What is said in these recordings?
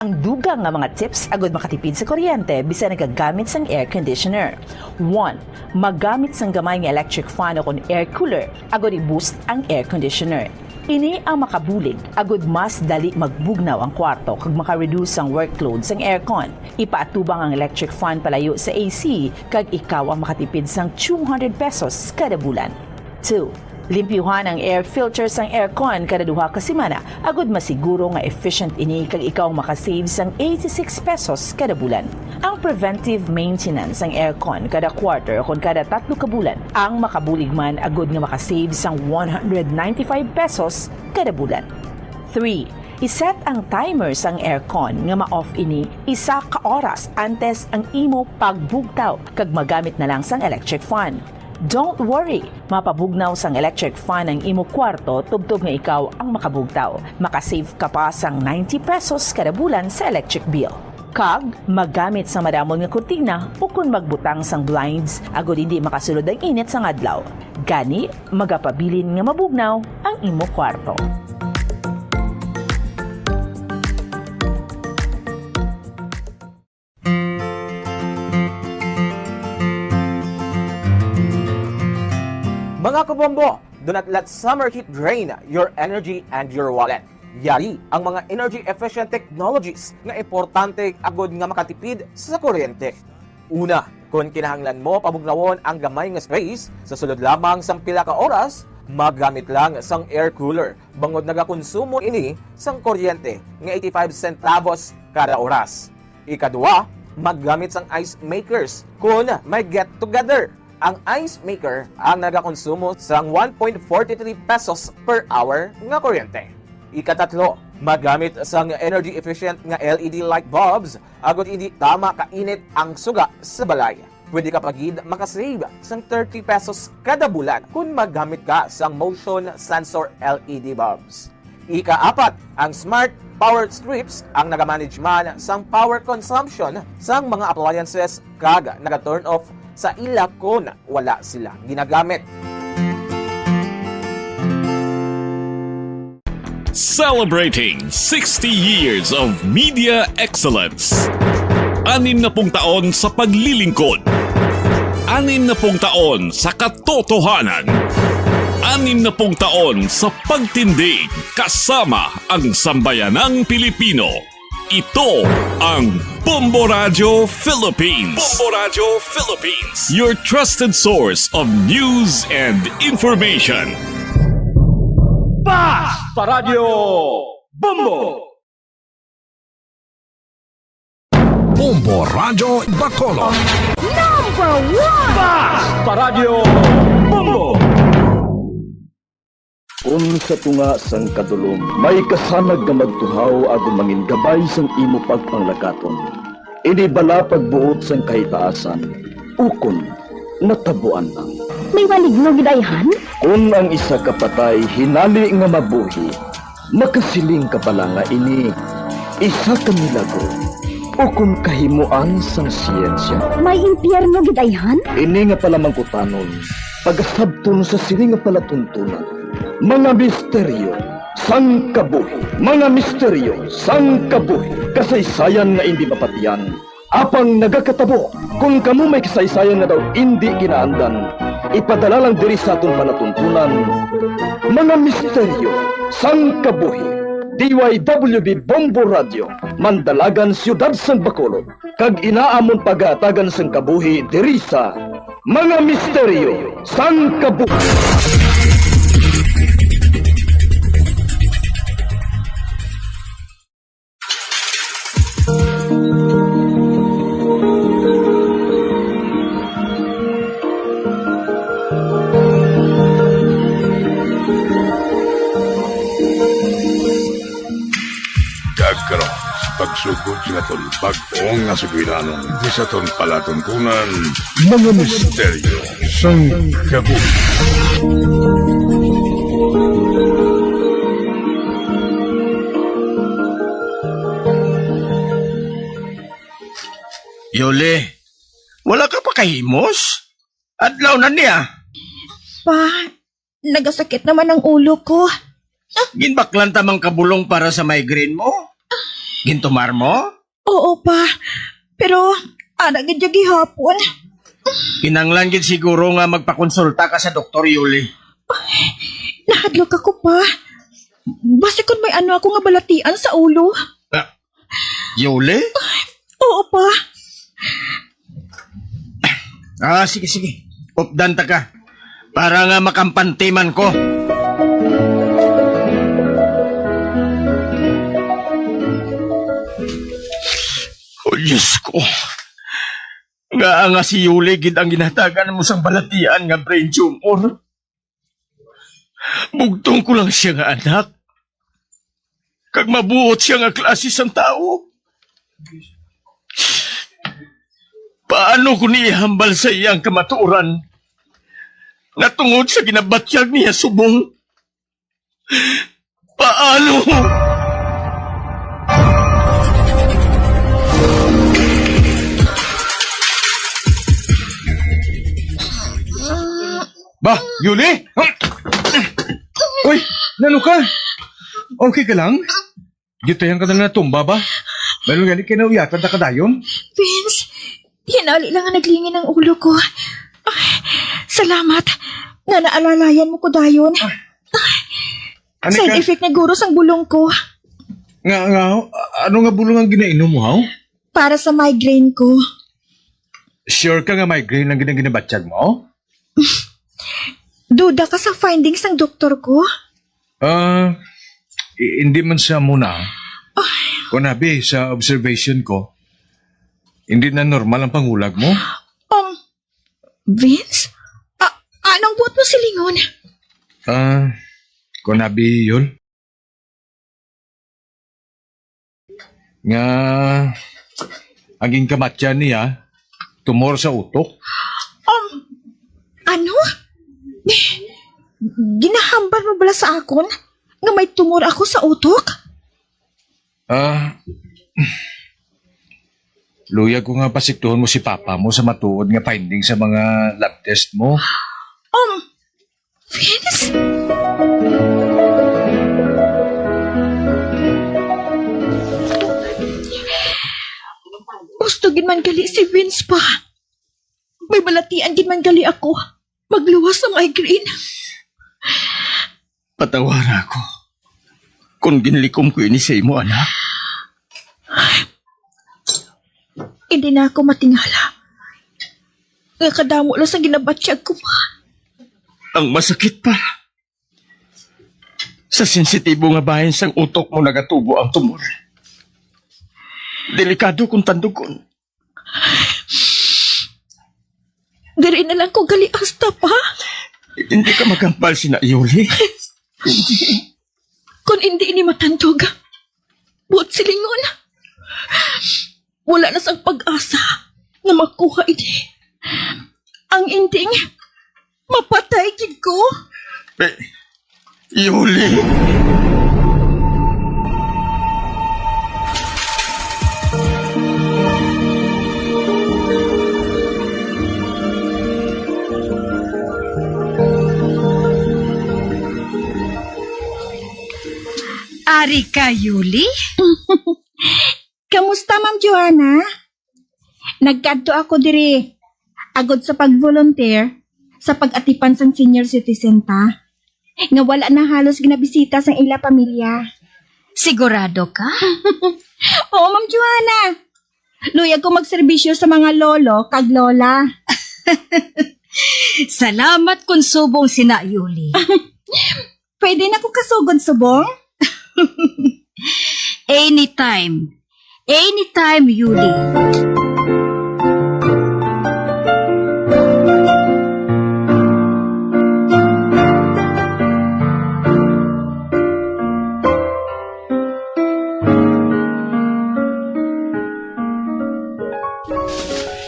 Ang dugang nga mga tips agad makatipid sa kuryente bisan nagagamit sang air conditioner. 1. Magamit sang gamay nga electric fan o kon air cooler agad i-boost ang air conditioner. Ini ang makabulig agad mas dali magbugnaw ang kwarto kag maka-reduce ang workload sang aircon. Ipaatubang ang electric fan palayo sa AC kag ikaw ang makatipid sang 200 pesos kada bulan. 2. Limpyuhan ang air filter sang aircon kada duha ka semana agud masiguro nga efficient ini kag ikaw makasave sang 86 pesos kada bulan. Ang preventive maintenance sang aircon kada quarter o kada 3 ka bulan ang makabulig man agud nga makasave sang 195 pesos kada bulan. 3. Iset ang timer sang aircon nga ma-off ini 1 ka oras antes ang imo pagbugtaw kag magamit na lang sang electric fan. Don't worry, mapabugnaw sang electric fan ang imo kwarto tubtob nga ikaw ang makabugtaw. Makasave ka pa sang 90 pesos kada bulan sa electric bill. Kag, magamit sa madamon nga kurtina o kung magbutang sang blinds agod hindi makasulod ang init sang adlaw. Gani, magapabilin nga mabugnaw ang imo kwarto. Mga kabombo, do not let summer heat drain your energy and your wallet. Yari ang mga energy-efficient technologies nga importante agod nga makatipid sa kuryente. Una, kung kinahanglan mo pabugnawon ang gamay nga space, sa sulod lamang sang pila ka oras, magamit lang sang air cooler. Bangod nagakonsumo ini sang kuryente nga 85 centavos kada oras. Ikadua, maggamit sang ice makers kung may get together. Ang ice maker ang nagakonsumo sang 1.43 pesos per hour nga kuryente. Ikatatlo, magamit sang energy efficient nga LED light bulbs agod hindi tama kainit ang suga sa balay. Pwede ka pagid makasave sang 30 pesos kada bulan kung magamit ka sang motion sensor LED bulbs. Ikaapat, ang smart power strips ang nagamanage man sang power consumption sang mga appliances kag naga-turn off sa ila kung wala sila ginagamit. Celebrating 60 years of media excellence. 60 taon sa paglilingkod. 60 taon sa katotohanan. 60 taon sa pagtindig kasama ang sambayanang Pilipino. Ito ang Bombo Radio Philippines. Bombo Radio Philippines. Your trusted source of news and information. Basta Radio Bombo! Bombo Radio Bacolod. Number 1! Basta Radio Bombo! Sa tunga sang kadulom, may kasanag nga magtuhaw agon mangin gabay sang imo pagpanglakaton. Ini bala pagbuot sang kahitaasan, ukon natabuan lang. May maligno gidayhan? Kung ang isa ka patay hinali nga mabuhi, makasiling ka pala nga ini isa ka milagro ukon kahimuan sang siyensya. May impyerno gidayhan? Ini nga pala mangkutanon, pagasabton sa siling nga palatuntunan. Mga misteryo sang kabuhi, mga misteryo sang kabuhi, kasaysayan nga hindi mapatiyan. Apang nagakatabo, kung kamo may kasaysayan nga daw hindi kinaandan, ipadala lang diri sa aton palatuntunan. Mga misteryo sang kabuhi, DYWB Bombo Radio, Mandalagan, Siyudad San Bacolod, kag inaamon pagatagan sang kabuhi diri sa Mga Misteryo sang Kabuhi. Dagkaroon sa pagsugod sila ton pag-ong nga sugiranong di sa ton palatuntunan mga misteryo sang kabuhi. Yole, wala ka pa kahimos? Adlaw na niya. Pa, nagasakit naman ang ulo ko. Ginbaklan tamang kabulong para sa migraine mo? Gintumar mo? Oo pa. Pero, gid gihapon. Kinanglan gid siguro nga magpakonsulta ka sa Dr. Yuli. Nahadlok ako pa. Basi kung may ano ako nga balatian sa ulo. Yuli? Oo pa. Sige, sige. Updan ta ka. Para nga makampantiman ko. Oh, Diyos ko. Nga si Yuli gid ang ginatagan mo sang balatian nga brain tumor. Bugtong ko lang siya nga anak. Kag mabuot siya nga klase sang tao. Paano ko niihambal sa iyang kamatuoran? Natungod sa ginabatyag niya subong. Paano? Ba, Yuli? Uy, nano ka? Okay ka lang? Gitayan ka na natumba ba? Meron nga ka na uyatan na kadayon? Vince, hinali lang ang naglingin ng ulo ko. Salamat nga naalalayan mo ko dayon. Ano Side ka? effect na guro sang bulong ko. Ano nga bulong ang ginainom mo, haw? Para sa migraine ko. Sure ka nga migraine ang ginabatyag mo? Duda ka sa findings ng doktor ko? Hindi man sa muna. Kunabi, sa observation ko, hindi na normal ang pangulag mo. Vince? Anong buot mo silingon? Kunabi yun. Nga, aging kamatyan niya, tumor sa utok. Ano? Ginahambal mo bala sa akon? Nga may tumor ako sa utok? Luya ko nga pasiktuhon mo si Papa mo sa matuod nga finding sa mga lab test mo. Vince? Gusto gin man gali si Vince pa. May balatian gin man gali ako. Magluwas sa migraine. Patawara ako. Kung ginlikom ko ini sa imo, anak. Hindi na ako matingala. Nga kadamo lang sa ginabatsyag ko pa. Ang masakit pa. Sa sensitibo nga bahin sang utok mo nagatubo ang tumor. Delikado kung tandugon. Dari na lang ko gali hasta pa. Hindi ka magampal sina Yuli. Kung hindi ini matandog, buot silingon. Wala na sang pag-asa na makuha ini. Ang ending, mapatay gid ko. Yuli. Ari ka, Yuli? Kamusta, Ma'am Joanna? Nagkadto ako diri. Agod sa pag-volunteer sa pag-atipan sang senior citizen ta. Nga wala na halos ginabisita sang ila pamilya. Sigurado ka? Oo, Ma'am Joanna. Luyag ko magserbisyo sa mga lolo kag lola. Salamat kung subong sina, Yuli. Pwede na ko kasugod subong? Anytime. Anytime, Yuli.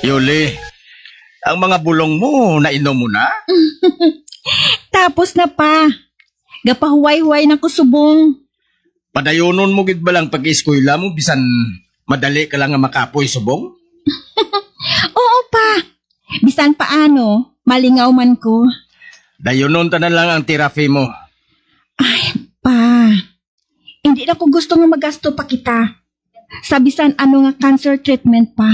Yuli, ang mga bulong mo, nainom mo na? Tapos na pa. Gapahuway-huway na ko subong. Padayonon mo gid ba lang pag-eskwela mo, bisan madali ka lang nga makapoy subong? Oo pa. Bisan paano, malingaw man ko. Dayonon ta na lang ang therapy mo. Ay, pa. Hindi na ko gusto nga magasto pa kita. Sa bisan ano nga cancer treatment pa.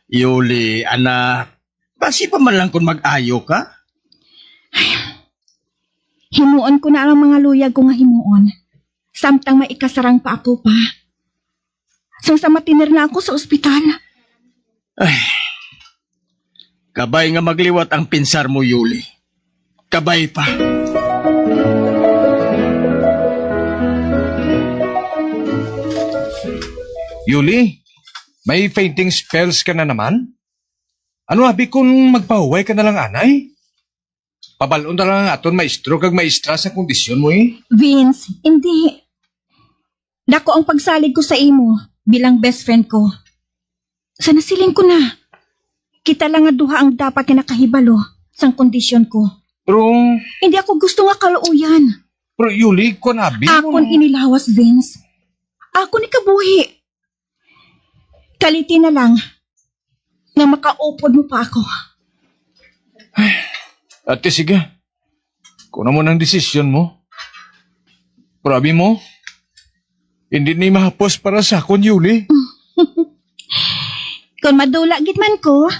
Yuli, anak, basi pa man lang kung mag-ayo ka? Himuon ko na ang mga luyag ko nga himuon. Samtang maikasarang pa ako pa. Sang sa matinir na ako sa ospital. Ay, kabay nga magliwat ang pinsar mo, Yuli. Kabay pa. Yuli, may fainting spells ka na naman? Ano abi kung magpahuway ka na lang anay? Pabalon na lang aton maestro kag maestra sa kondisyon mo eh. Vince, hindi. Dako ang pagsalig ko sa imo bilang best friend ko. Sana siling ko na. Kita lang nga duha ang dapat nga nakahibalo sang kondisyon ko. Pero Hindi ako gusto nga kaluuyan. Yuli, kung abi Akon inilawas, Vince. Ako ni kabuhi. Kaliti na lang nga makaupod mo pa ako. Ate, sige. Kuna mo ng desisyon mo. Prabi mo, hindi ni mahapos para sa akon, Yuli. Kung madula gid man ko,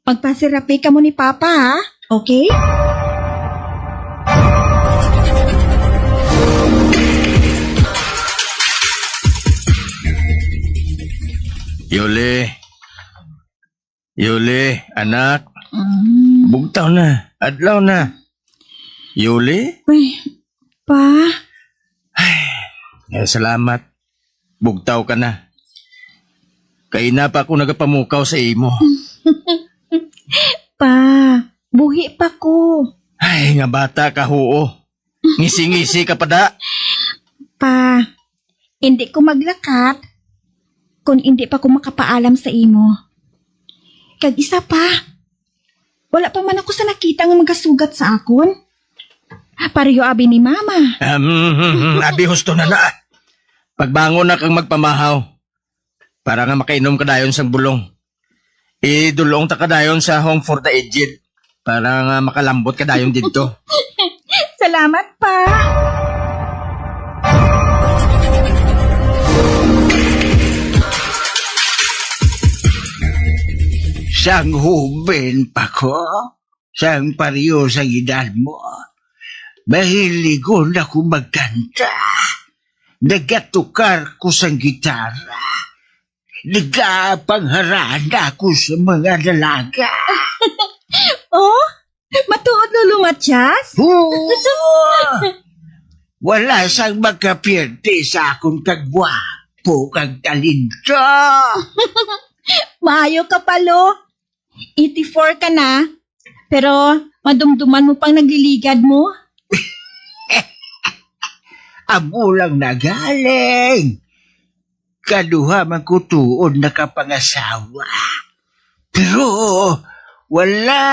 magpasirapi ka mo ni Papa, ha? Okay? Yuli. Yuli, anak. Bugtaw na. Adlaw na. Yuli? Ay, Pa, Salamat. Bugtaw ka na. Kay na pa ako nagapamukaw sa imo. Pa, buhi pa ko. Ay, nga bata ka huo. Ngisi-ngisi ka pa da. Pa, hindi ko maglakat kung hindi pa ko makapaalam sa imo. Kag isa pa, wala pa man ako sa nakita nga magasugat sa akon. Pareho abi ni Mama. Abi husto na na. Pagbangon na kang magpamahaw. Para nga makainom ka dayon sa bulong. Idulong ta ka dayon sa home for the aged. Para nga makalambot ka dayon dito. Salamat, Pa. Sang huben pa ko, sang pariyo sa edad mo. Mahiligon ako magkanta. Nagatukar ko sa gitara. Nagapangharaan ako sa mga dalaga. Oh, matuod Lolo Matias? Wala sang magkapirte sa akong kagwapo kag talento. Maayo ka palo. 84 ka na, pero madumduman mo pang nagliligad mo. Amo lang nagaling. Kaduha man ko tuon nakapangasawa. Pero wala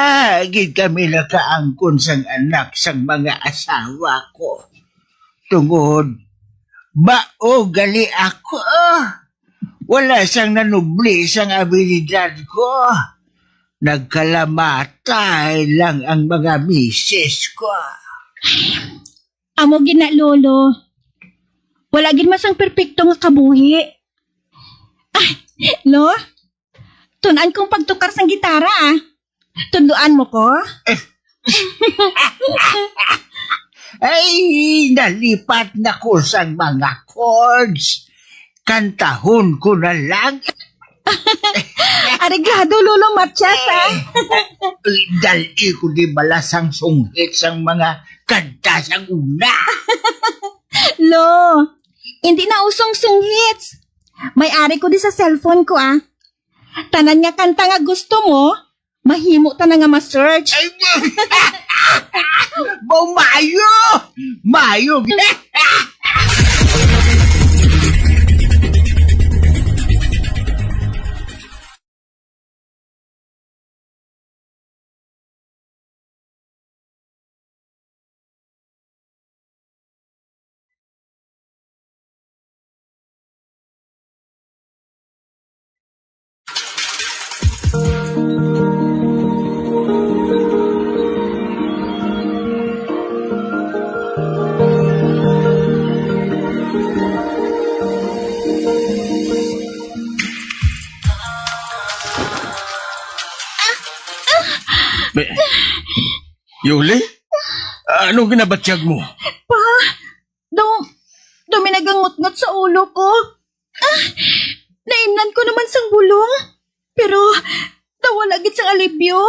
gid kami nakaangkon sang anak sang mga asawa ko. Tungod, bao gali ako. Wala sang nanubli sang abilidad ko. Nagkalamatay lang ang mga misis ko. Amo gina Lolo. Wala gid masang perpekto nga kabuhi. Ay, Lo, tunan kong pagtukar sang gitara, ah. Tunduan mo ko? Ay, nalipat na ko sang mga chords. Kantahon ko na lang. Ariglado, Lolo Matias, ah. Dali ko di balasang sunghit sang mga kanta sang una. Lo, hindi na usong sunghits. May-ari ko di sa cellphone ko, ah. Tanan nga kanta nga gusto mo, mahimo ta na nga ma-search. Ay, mayo! Mayo! Yuli? Anong ginabatyag mo? Pa, dumi nagangot-ngot sa ulo ko. Naimnan ko naman sang bulong. Pero, nawala gid sang alibyo.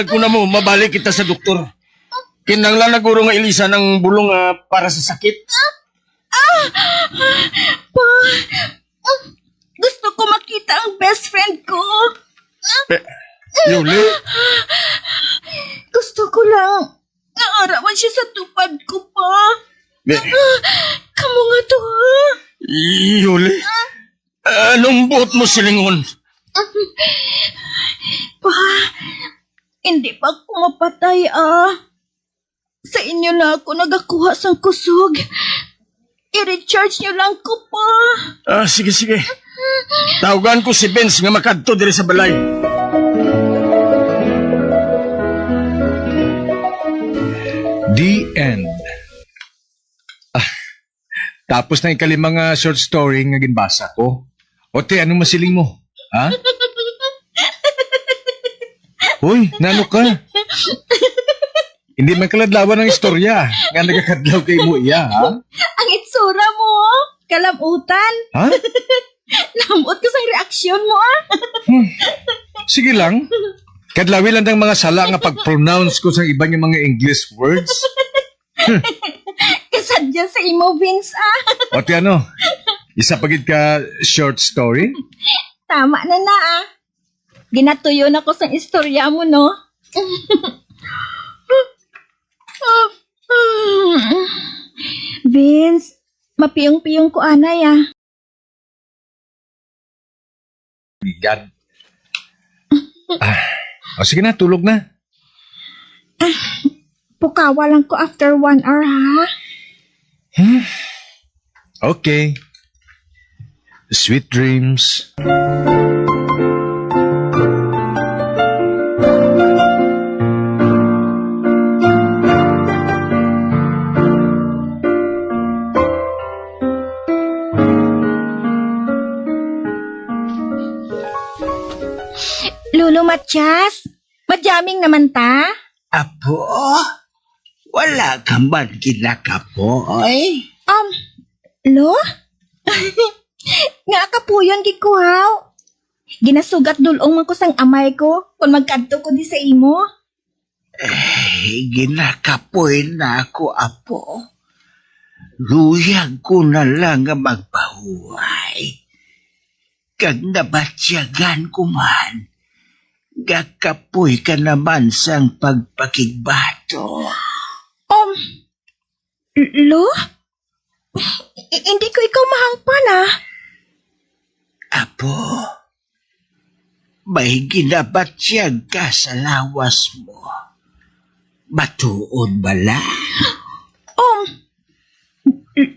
Kung na mo, mabalik kita sa doktor. Kinanglan na guro nga ilisan ng bulong para sa sakit. Pa, gusto ko makita ang best friend ko. Yuli? Gusto ko lang naarawan siya sa tupad ko pa. Kamu nga to, ha? Yuli? Anong buot mo silingon? Pa, hindi pa ako mapatay, Sa inyo na ako nagakuha sang kusog. I-recharge niyo lang ko pa. Sige. Tawagan ko si Benz nga makadto diri sa balay. The end. Tapos na ikalimang short story nga ginbasa ko. Ote, anong masiling mo? Ha? Hoy, nano ka? Hindi man kaladlawan ng istorya nga nagakadlaw kay mo iya, ha? Ang itsura mo, kalamutan. Ha? Lamot ko sa reaksyon mo, Sige lang. Kadlawi lang ng mga sala nga pag-pronounce ko sa iba ng mga English words. Kasadya sa imo, Vince, Ote, ano? Isa pagid ka short story? Tama na, Ginatuyo na ko sa istorya mo, no? Vince, mapiyong-piyong ko, anay, God. Sige na, tulog na. Pukawa lang ko after 1 hour, ha? Okay. Sweet dreams. Lolo Matias, madyaming naman ta? Apo, wala ka man kinakapoy. Lo? Nga kapuyon gikuhaw. Ginasugat dulong man ko sang amay ko kung magkadto ko di sa imo. Ginakapoy na ako, apo. Luyag ko na lang nga magpahuway. Kag nabatsyagan ko man, gakapoy ka naman sang pagpakigbato. Lo? Hindi ko ikaw mahangpan, Apo, may ginabatsyag ka sa lawas mo. Batuon bala?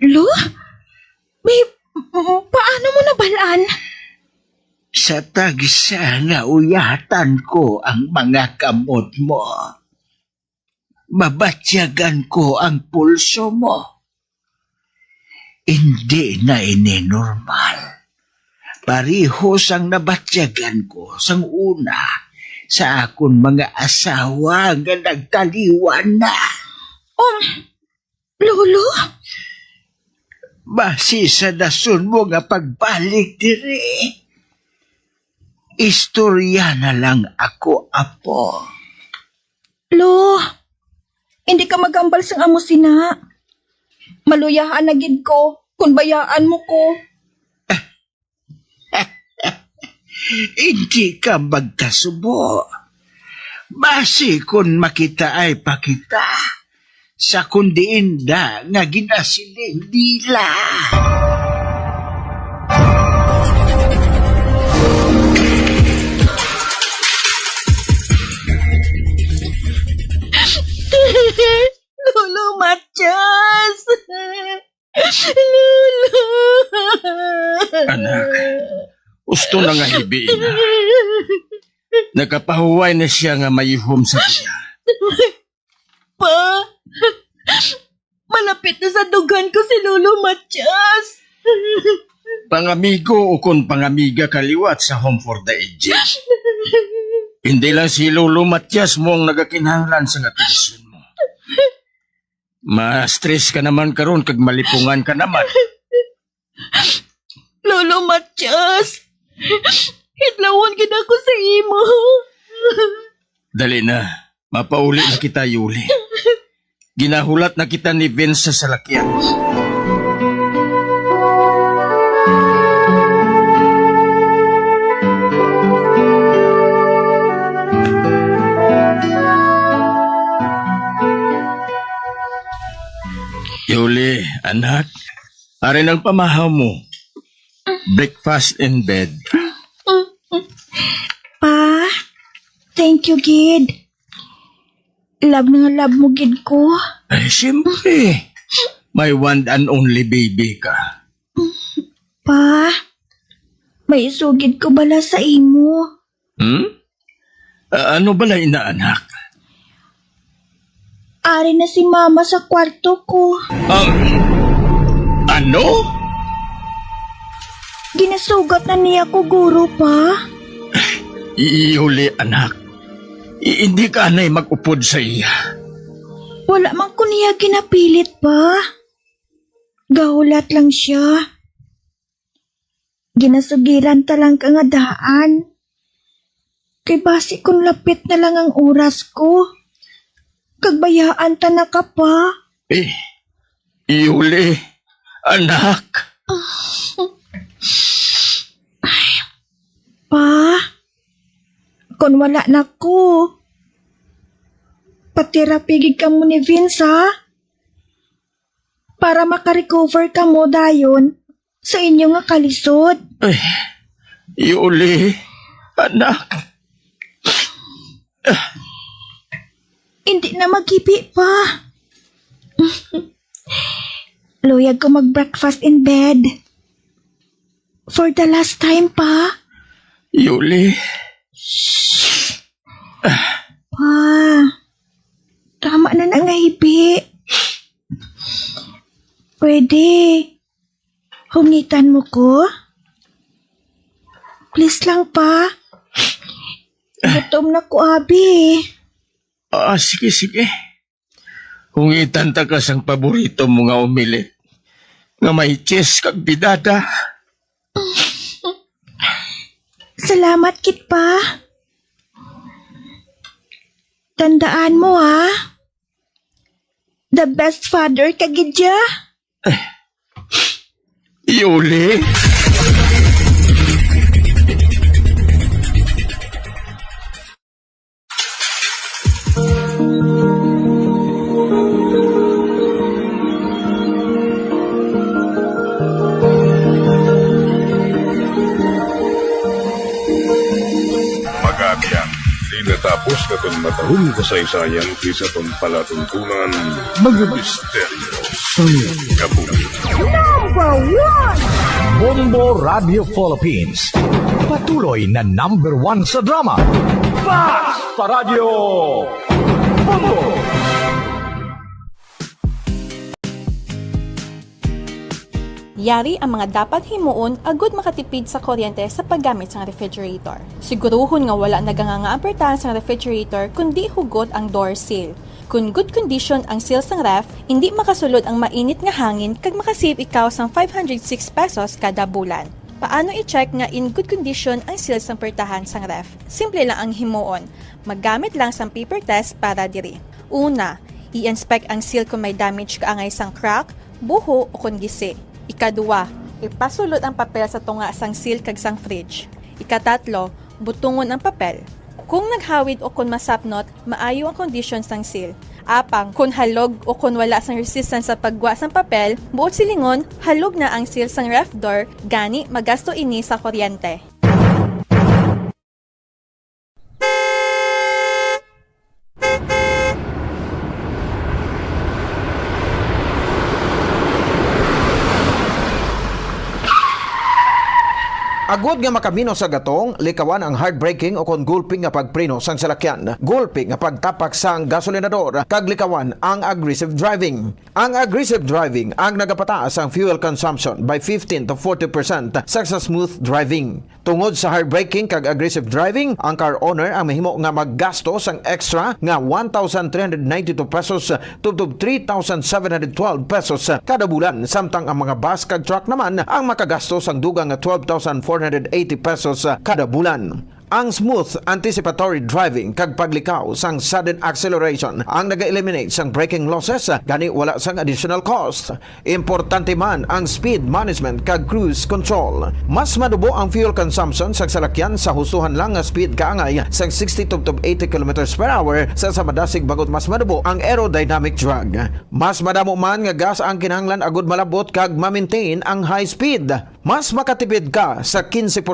Lo? Paano mo nabalaan? Sa tagsa nga uyatan ko ang mga kamot mo. Mabatsyagan ko ang pulso mo. Hindi na normal. Parihos ang nabatsyagan ko sang una sa akon mga asawa nga nagtaliwan na. Lolo? Basi sa dason mo nga pagbalik diri. Istorya na lang ako, apo. Lo, hindi ka magambal sang amo sina. Maluyahan na gid ko kung bayaan mo ko. Hindi ka magkasubo. Basi kung makita ay pakita. Sa kundiinda nga ginasiling dila. Lolo Matias! Lolo! Anak, gusto na nga hibiin na. Nakapahuway na siya nga mayihom sa tiya. Pa! Malapit na sa dugan ko si Lolo Matias! Pangamigo o kung pangamiga kaliwat sa Home for the Aged. Hindi lang si Lolo Matias mo ang nagakinahanglan sa ngatisyon mo. Ma-stress ka naman karon kag malipungan ka naman. Lolo Matias, hidlawon gid ako sa imo. Dali na, mapauli na kita, Yuli. Ginahulat na kita ni Vince sa salakyan. Yuli, anak, arin ang pamahaw mo. Breakfast in bed. Pa, thank you, Gid. Love na nga love mo, Gid ko. Ay, siyempre. My one and only baby ka. Pa, may isugid ko bala sa imo. Ano bala inaanak? Ari na si Mama sa kwarto ko. Ano? Ginasugat na niya ko, guro, pa. Iuli, anak. Hindi ka anay mag-upod sa iya. Wala man ko niya ginapilit, pa. Gahulat lang siya. Ginasugiran talang ka nga daan. Kay basi kung lapit na lang ang oras ko. Kagbayaan ta na ka, pa. Iuli, anak. Pa, kung wala na ko, patirapigig ka mo ni Vince, ha? Para makarecover ka mo dayon sa inyo nga kalisod. Iuli, anak. Hindi na magibi pa. Luyag ko mag-breakfast in bed. For the last time, pa. Yuli. Pa, tama na nga ibi. Pwede. Hungitan mo ko? Please lang, pa. Gutom na ko, abi. Sige. Hungitan ta ka sang paborito mo nga umilit. Nga may cheese kag bidada. Salamat, kit, pa. Tandaan mo, ha? The best father kagidya. Yuli. Magabiang, di natapos na itong matahong kasaysayan kisa itong palatuntunan, mga misteryo sa kabuhi. Bombo Radio Philippines. Patuloy na #1 sa drama. Basta Radio Bombo! Yari ang mga dapat himuon agud makatipid sa kuryente sa paggamit sa refrigerator. Siguruhon nga wala naganganga ang pertahan sa refrigerator kundi hugot ang door seal. Kung good condition ang seal sang ref, hindi makasulod ang mainit nga hangin kag makasave ikaw sang 506 pesos kada bulan. Paano i-check nga in good condition ang seal sang pertahan sang ref? Simple lang ang himuon. Maggamit lang sang paper test para diri. Una, i-inspect ang seal kung may damage kaangay sang crack, buho o kung gisi. Ikadua, ipasulot ang papel sa tunga sang seal kag sang fridge. Ikatatlo, butungon ang papel. Kung naghawid o kung masapnot, maayo ang condition sang seal. Apang, kung halog o kung wala sang resistance sa pagwa sang papel, buot silingon, halog na ang seal sang ref door, gani magasto ini sa kuryente. Agod nga makamino sa gatong, likawan ang heartbreaking o kon gulping nga pagpreno sang salakyan, gulping nga pagtapak sang gasolinador, kag likawan ang aggressive driving. Ang aggressive driving ang nagapataas ang fuel consumption by 15 to 40% sa smooth driving. Tungod sa hard braking kag aggressive driving, ang car owner ang mahimo nga maggasto sang extra nga 1,392 pesos tubtob 3,712 pesos kada bulan, samtang ang mga bus kag truck naman ang makagasto sang dugang nga 12,480 pesos kada bulan. Ang smooth anticipatory driving kag paglikaw sang sudden acceleration ang naga-eliminate sang braking losses, gani wala sang additional cost. Importante man ang speed management kag cruise control. Mas madubo ang fuel consumption sa salakyan sa hustuhan lang nga speed kaangay sang 60 to 80 km per hour sa madasig bagot mas madubo ang aerodynamic drag. Mas madamo man nga gas ang kinahanglan agud malabot kag ma-maintain ang high speed. Mas makatipid ka sa 15%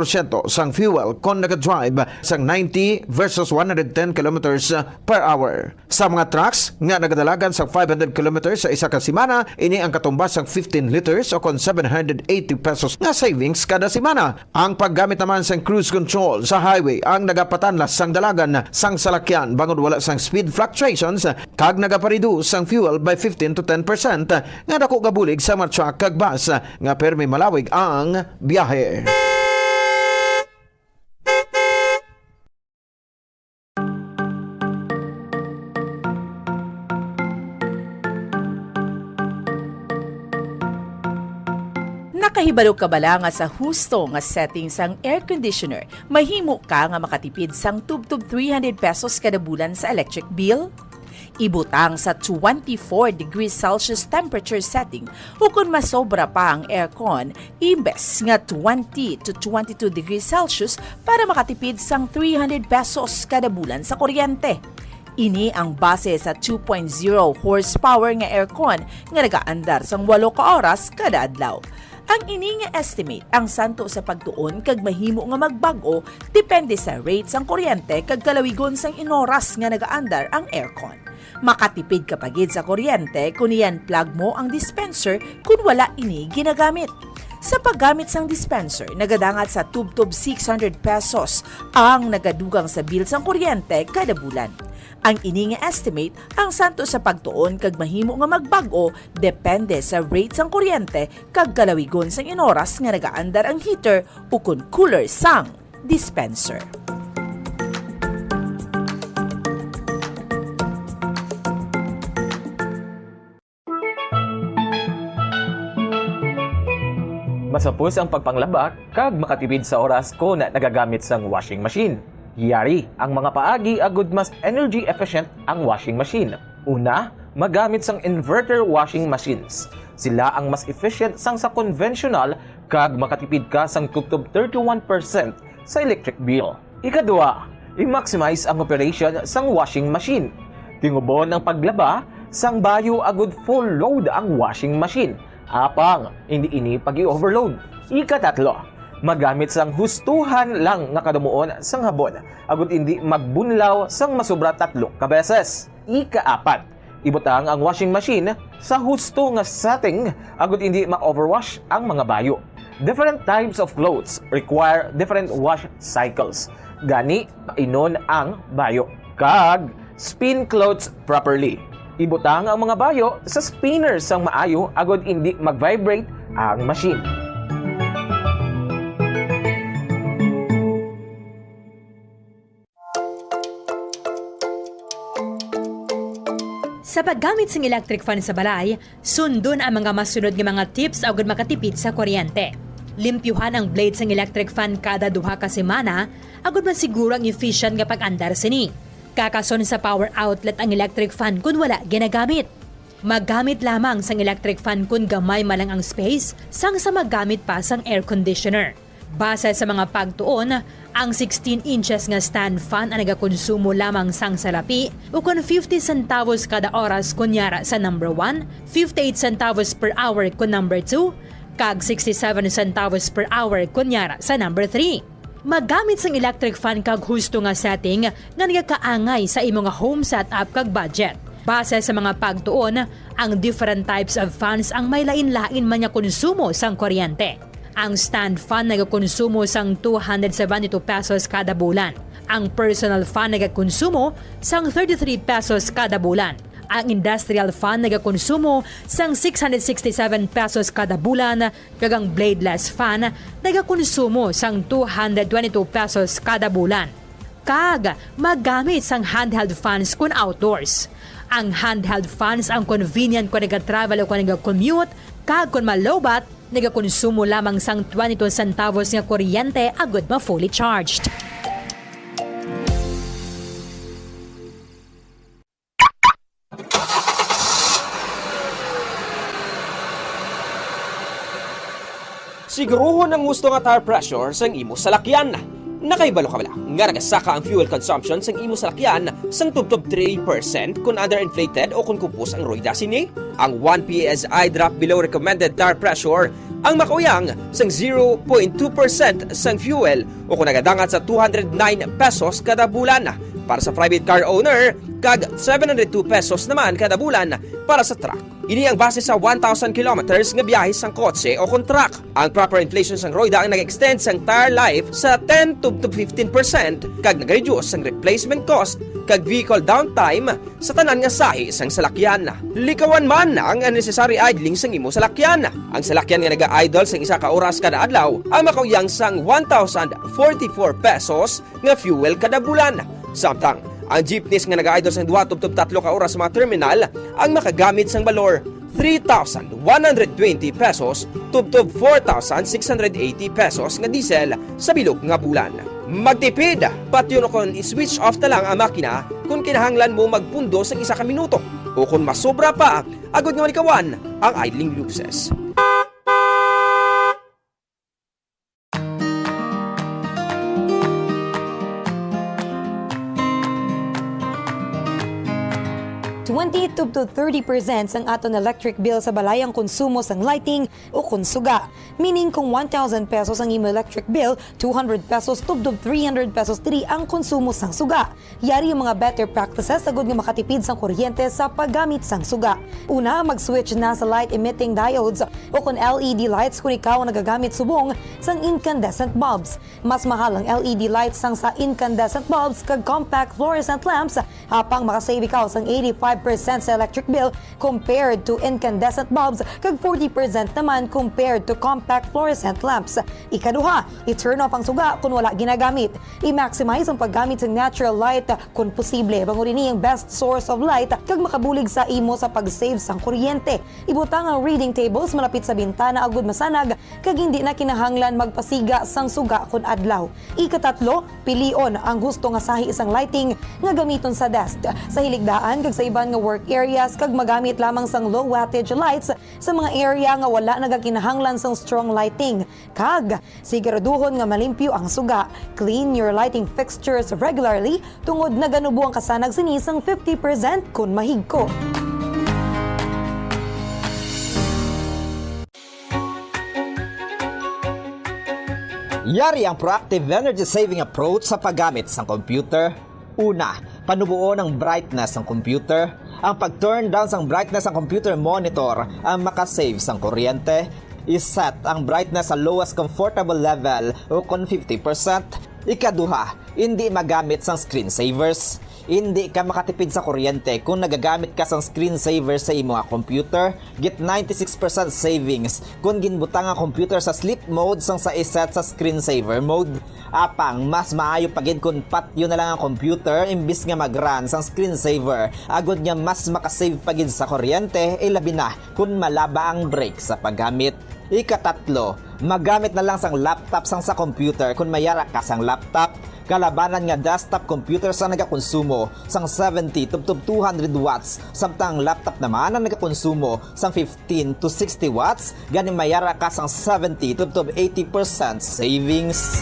sang fuel kung nag-drive sang 90 versus 110 kilometers per hour. Sa mga trucks nga nagadalagan sa 500 kilometers sa isa ka semana, ini ang katumbas sang 15 liters o kon 780 pesos nga savings kada semana. Ang paggamit naman sang cruise control sa highway ang nagapatanlas sang dalagan sang salakyan bangod wala sang speed fluctuations kag nagapareduce sang fuel by 15 to 10% nga dako gabulig sa mga truck kag bus nga permi malawig ang biyahe. Nakahibalo ka bala nga sa husto nga setting sang air conditioner, mahimo ka nga makatipid sang tubtob 300 pesos kada bulan sa electric bill? Ibutang sa 24 degrees Celsius temperature setting o kung masobra pa ang aircon, imbes nga 20 to 22 degrees Celsius para makatipid sang 300 pesos kada bulan sa kuryente. Ini ang base sa 2.0 horsepower nga aircon nga nagaandar sang 8 ka oras kada adlaw. Ang ini nga estimate ang santo sa pagtuon kag mahimo nga magbago depende sa rates ang kuryente kag kalawigon sang inoras nga nagaandar ang aircon. Makatipid ka pagid sa kuryente kung iyan plug mo ang dispenser kung wala ini ginagamit. Sa paggamit sang dispenser, nagadangat sa tubtob 600 pesos ang nagadugang sa bill sang kuryente kada bulan. Ang ini nga estimate ang santo sa pagtuon kag mahimo nga magbago depende sa rates sang kuryente kag kalawigon sang inoras nga nagaandar ang heater o kun cooler sang dispenser. Masapos ang pagpanglaba kag makatipid sa oras ko na nagagamit sang washing machine. Yari ang mga paagi agud mas energy efficient ang washing machine. Una, magamit sang inverter washing machines. Sila ang mas efficient sang sa conventional kag makatipid ka sang tubtob 31% sa electric bill. Ikadua, i-maximize ang operation sang washing machine. Tingubon ang paglaba sang bayo agud full load ang washing machine. Apang, hindi ini pag-i-overload. Ikatatlo, magamit sang hustuhan lang nga kadumuon sang habon, agud hindi magbunlaw sang masobra 3 ka beses. Ikaapat, ibutang ang washing machine sa husto nga setting, agud hindi ma-overwash ang mga bayo. Different types of clothes require different wash cycles. Gani, inon ang bayo. Kag, spin clothes properly. Ibutang ang mga bayo sa spinner sang maayo, agud hindi mag-vibrate ang machine. Sa paggamit ng electric fan sa balay, sundon ang mga masunod nga mga tips agad makatipid sa kuryente. Limpyuhan ang blades ng electric fan kada 2 ka semana, agad masiguro ang efficient nga pag-andar sini. Kakason sa power outlet ang electric fan kung wala ginagamit. Maggamit lamang sang electric fan kung gamay malang ang space sang sa maggamit pa sang air conditioner. Base sa mga pagtuon, ang 16 inches nga stand fan ang nagakonsumo lamang sang salapi o kung 50 centavos kada oras kunyara sa number 1, 58 centavos per hour kung number 2, kag 67 centavos per hour kunyara sa number 3. Maggamit sang electric fan kag husto nga setting nga nagakaangay sa imong home setup kag budget. Base sa mga pagtuon, ang different types of fans ang may lain-lain man nga konsumo sang kuryente. Ang stand fan nagakonsumo sang 272 pesos kada bulan. Ang personal fan nagakonsumo sang 33 pesos kada bulan. Ang industrial fan nagakonsumo sang 667 pesos kada bulan, kag ang bladeless fan nagakonsumo sang 222 pesos kada bulan. Kag magamit sang handheld fans kun outdoors. Ang handheld fans ang convenient kung nag-travel o kung nag-commute, kag kung malobat, nagakonsumo lamang sang 22 centavos nga kuryente agud ma fully charged. Siguruhon ang gusto nga tire pressure sang imo salakyan. Nakaibalo ka bala nga nagasaka ang fuel consumption sang imo salakyan sang tubtob 3% kung underinflated o kung kupos ang rueda sini. Ang 1 PSI drop below recommended tire pressure ang makauyang sang 0.2% sang fuel o kung nagadangat sa 209 pesos kada bulan para sa private car owner kag 702 pesos naman kada bulan para sa truck. Ini ang base sa 1,000 kilometers nga biyahe sang kotse o kung truck. Ang proper inflation sang roida ang nag-extend sang tire life sa 10 to 15% kag nag-reduce sang replacement cost kag vehicle downtime sa tanan nga sahi sang salakyan. Likawan man ang unnecessary idling sang imo salakyan. Ang salakyan nga naga-idle sang isa ka oras kada adlaw ang makauyang sang 1,044 pesos nga fuel kada bulan. Samtang ang jeepneys nga nag-idle sang 2 to 3 ka oras sa mga terminal ang makagamit sang balor 3,120 pesos tubtob 4,680 pesos nga diesel sa bilog nga bulan. Magtipid, pati yun kung i-switch off na lang ang makina kung kinahanglan mo magpundo sa isa ka minuto o kung masobra pa, agad nga malikawan ang idling luxes. to 30% ang aton electric bill sa balayang konsumo sang lighting o konsuga. Meaning kung 1,000 pesos ang imo electric bill, 200 pesos tubdob 300 pesos diri ang konsumo sang suga. Yari yung mga better practices sagud nga makatipid sang kuryente sa paggamit sang suga. Una, mag-switch na sa light emitting diodes o kung LED lights kung ikaw ang nagagamit subong sang incandescent bulbs. Mas mahal ang LED lights sang sa incandescent bulbs kag compact fluorescent lamps hapang makasave ikaw sang 85% sa electric bill compared to incandescent bulbs kag 40% naman compared to compact fluorescent lamps. Ikaduha, i-turn off ang suga kung wala ginagamit. I-maximize ang paggamit ng natural light kung posible. Bangunin niya ang best source of light kag makabulig sa imo sa pag-save sang kuryente. Ibutang ang reading tables malapit sa bintana agud masanag kag hindi na kinahanglan magpasiga sang suga kun adlaw. Ikatatlo, pilion ang gusto nga sahi isang lighting nga gamiton sa desk, sa hiligdaan kag sa iban nga work areas kag magamit lamang sang low wattage lights sa mga area nga wala nagakinahanglan sang strong lighting. Kag siguraduhon nga malimpyo ang suga. Clean your lighting fixtures regularly tungod na ganubo ang kasanag sini sang 50% kun mahigko. Yari ang proactive energy saving approach sa paggamit ng computer. Una, panubuo ng brightness ng computer. Ang pag-turn down ng brightness ng computer monitor ang makasave ng kuryente. I-set ang brightness sa lowest comfortable level o kung 50%. Ikaduha, hindi magamit ng screensavers. Hindi ka makatipid sa kuryente kung nagagamit ka ng screensaver sa imo nga computer. Get 96% savings kung ginbutang ang computer sa sleep mode sang sa iset sa screensaver mode. Apang, mas maayo pagid kung patyo na lang ang computer imbis nga mag-run sang screensaver. Agod nga mas makasave pagid sa kuryente, labi na kung malaba ang break sa paggamit. Ikatatlo, magamit na lang sang laptop sang sa computer kung mayara ka sang laptop. Kalabanan nga desktop computer sa nagakonsumo sang 70 to 200 watts samtang laptop naman ang nagakonsumo sang 15 to 60 watts gani mayara ka sang 70 to 80% savings.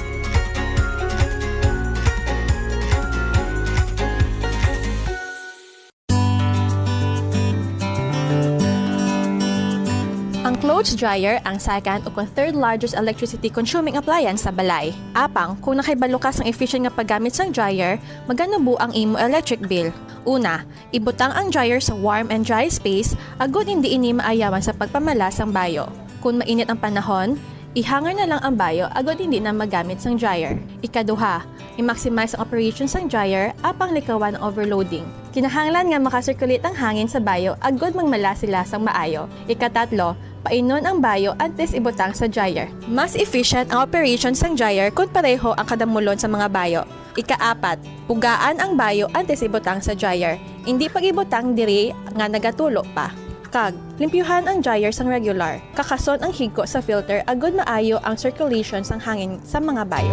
Ang clothes dryer ang second o third largest electricity consuming appliance sa balay. Apang, kung nakaibalo ka sang efficient nga paggamit sang dryer, maganubo ang imo electric bill. Una, ibutang ang dryer sa warm and dry space agud hindi ini maayawan sa pagpamala sang bayo. Kung mainit ang panahon, Ihanger na lang ang bayo agad hindi na magamit sang dryer. Ikaduha, i-maximize ang operation sang dryer apang likawan ng overloading. Kinahanglan nga makasirculate ang hangin sa bayo agad magmalasilasang maayo. Ikatatlo, painon ang bayo antes ibutang sa dryer. Mas efficient ang operation sang dryer kung pareho ang kadamulon sa mga bayo. Ikaapat, pugaan ang bayo antes ibutang sa dryer. Hindi pag-ibutang diri nga nagatulo pa. Kag, limpyuhan ang dryer sang regular. Kakason ang higko sa filter agad maayo ang circulation sang hangin sa mga bayo.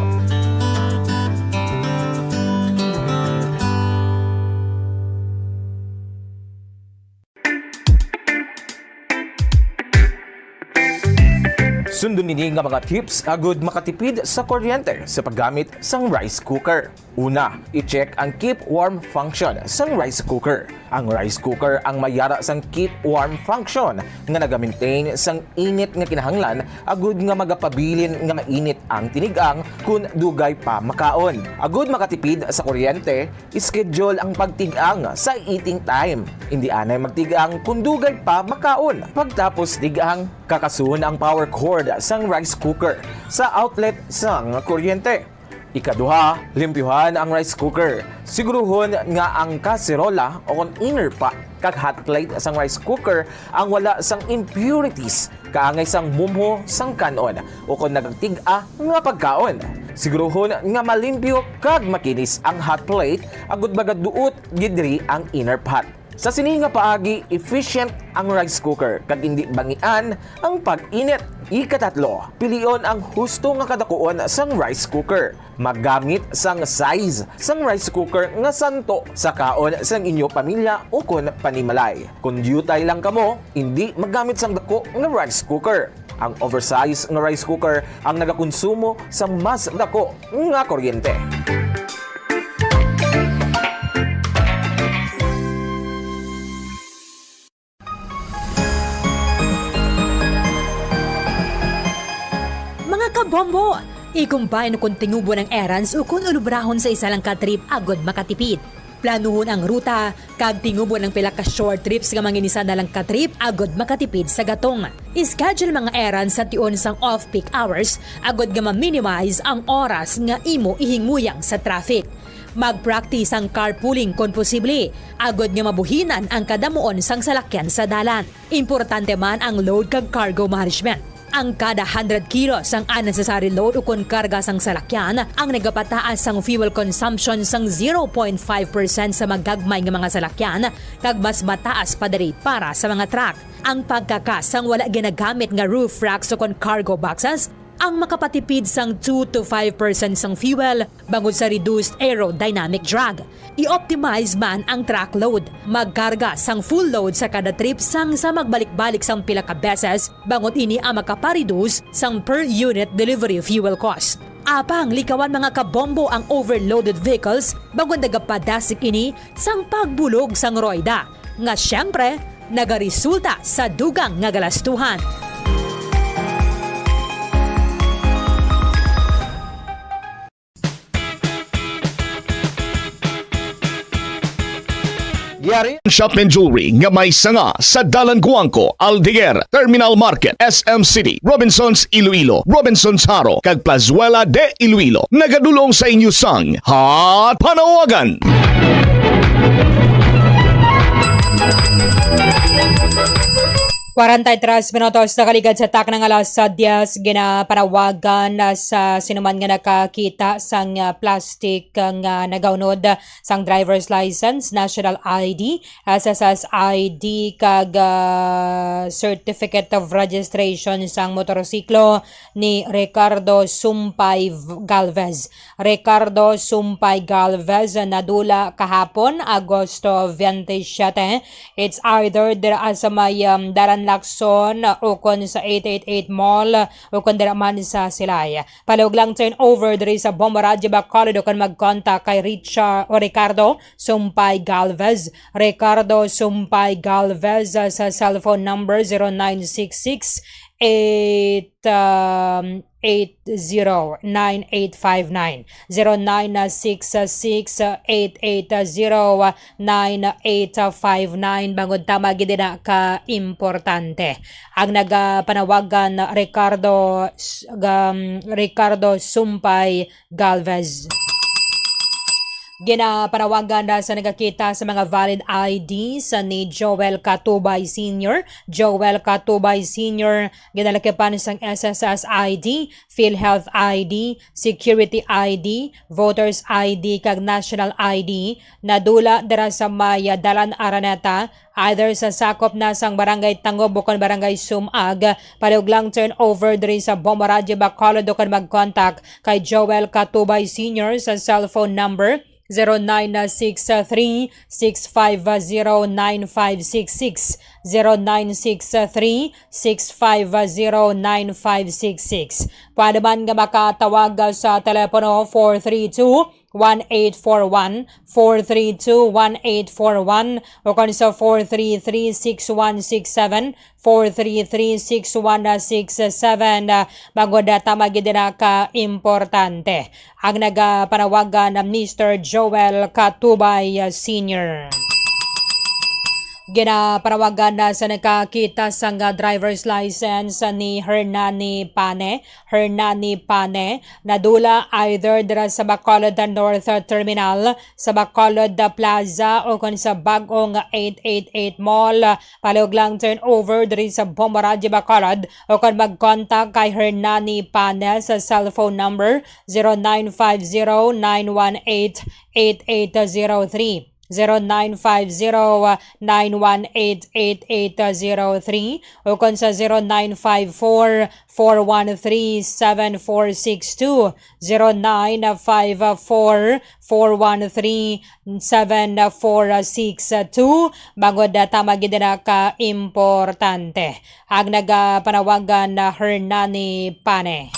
Sundon nini nga mga tips agud makatipid sa kuryente sa paggamit sang rice cooker. Una, i-check ang keep warm function sang rice cooker. Ang rice cooker ang mayara sang keep warm function nga naga-maintain sang init nga kinahanglan agud nga magapabilin nga mainit ang tinigang kun dugay pa makaon. Agud makatipid sa kuryente, schedule ang pagtigang sa eating time. Hindi anay magtigang kun dugay pa makaon. Pagtapos tigang, kakasun ang power cord sang rice cooker sa outlet sang kuryente. Ikaduha, limpyuhan ang rice cooker. Siguruhon nga ang kaserola o kung inner pa kag hot plate sang rice cooker ang wala sang impurities kaangay sang mumho sang kanon o kung nagtiga nga pagkaon. Siguruhon nga malimpyo kag makinis ang hot plate agud bagad duot gidri ang inner pot. Sa sini nga paagi, efficient ang rice cooker kag hindi bangian ang pag-init. Ikatatlo, pilion ang husto nga kadakuon sang rice cooker. Maggamit sang size sang rice cooker nga santo sa kaon sang inyo pamilya o kun panimalay. Kung dutay lang kamo, hindi magamit sang dako nga rice cooker. Ang oversized nga rice cooker ang nagakonsumo sang mas dako nga kuryente. Bombo! Ikumbay no kung tingubo ng errands o kung ulubrahon sa isa lang ka-trip agad makatipid. Planuhon ang ruta, kag tingubo ng pila ka short trips nga manginisa na lang ka-trip agad makatipid sa gatong. Ischedule mga errands sa tion sang off-peak hours agad nga ma-minimize ang oras nga imo ihinguyang sa traffic. Mag-practice ang carpooling kung posible, agad nga mabuhinan ang kadamuon sang salakyan sa dalan. Importante man ang load kag cargo management. Ang kada 100 kilos ang unnecessary load o kung karga sang salakyan ang nagapataas sang fuel consumption sang 0.5% sa magagmay nga mga salakyan kag mas mataas pa diri para sa mga truck. Ang pagkakasang wala ginagamit nga roof racks o kung cargo boxes ang makapatipid sang 2 to 5% sang fuel bangod sa reduced aerodynamic drag. I-optimize man ang truck load. Magkarga sang full load sa kada trip sang sa magbalik-balik sang pila ka beses bangod ini ang makapareduce sang per unit delivery fuel cost. Apang likawan mga kabombo ang overloaded vehicles bangod nagapadasik ini sang pagbulog sang roida nga syempre nagaresulta sa dugang nga galastuhan. Yari Shop and Jewelry nga may sanga sa Dalan Guangco, Aldeguer, Terminal Market, SM City, Robinsons Iloilo, Robinsons Haro, kag Plazuela de Iloilo. Nagadulong sa inyo sang Hot Panawagan! Quarantay 3 minutos na kaligad sa tak ng alas 10 ginapanawagan sa sinuman nga nakakita sang plastic nga nagaunod sang driver's license, national ID, SSS ID kag certificate of registration sang motorsiklo ni Ricardo Sumpay Galvez. Ricardo Sumpay Galvez nadula kahapon Agosto 27. It's either dira sa may Daran Lacson o kon sa 888 Mall o kon dira man sa Silay. Palog lang turn over diri sa Bomba Radio Bacolod o kon mag-contact kay Richard o Ricardo Sumpay Galvez. Ricardo Sumpay Galvez sa cellphone number 0966 0966-880-9859. 0966-880-9859. Bangod tama gid na ka importante. Ang nagapanawagan Ricardo Sumpay Galvez. Ginapanawagan na sa nagakita sa mga valid IDs ni Joel Katubay Sr. Joel Katubay Sr. ginalakipan sang SSS ID, PhilHealth ID, Security ID, Voters ID kag National ID na dula dira sa may Dalan Araneta either sa sakop na sang Barangay Tangob o Barangay Sumag. Palihog lang turn over diri sa Bomaraje Bacolod o mag-contact kay Joel Katubay Sr. sa cellphone number 0963-650-9566 0963-650-9566. Pwede man nga makatawag sa telepono 432-1841 432-1841 o kung sa 433-6167 433-6167 bago data magidina ka importante. Ang nagapanawagan ng Mr. Joel Katubay Sr. Ginapanawagan na sa nakakita sa driver's license ni Hernani Pane na dula either dira sa Bacolod North Terminal, sa Bacolod Plaza o kung sa bagong 888 Mall. Palihog lang turn over diri sa Bomaraje Bacolod o kung mag-contact kay Hernani Pane sa cellphone number 0950-918-8803 0950-918-8803 o kung sa 0954-413-7462 0954-413-7462 bago data magidina ka importante. Ang nagapanawagan na Hernani Pane.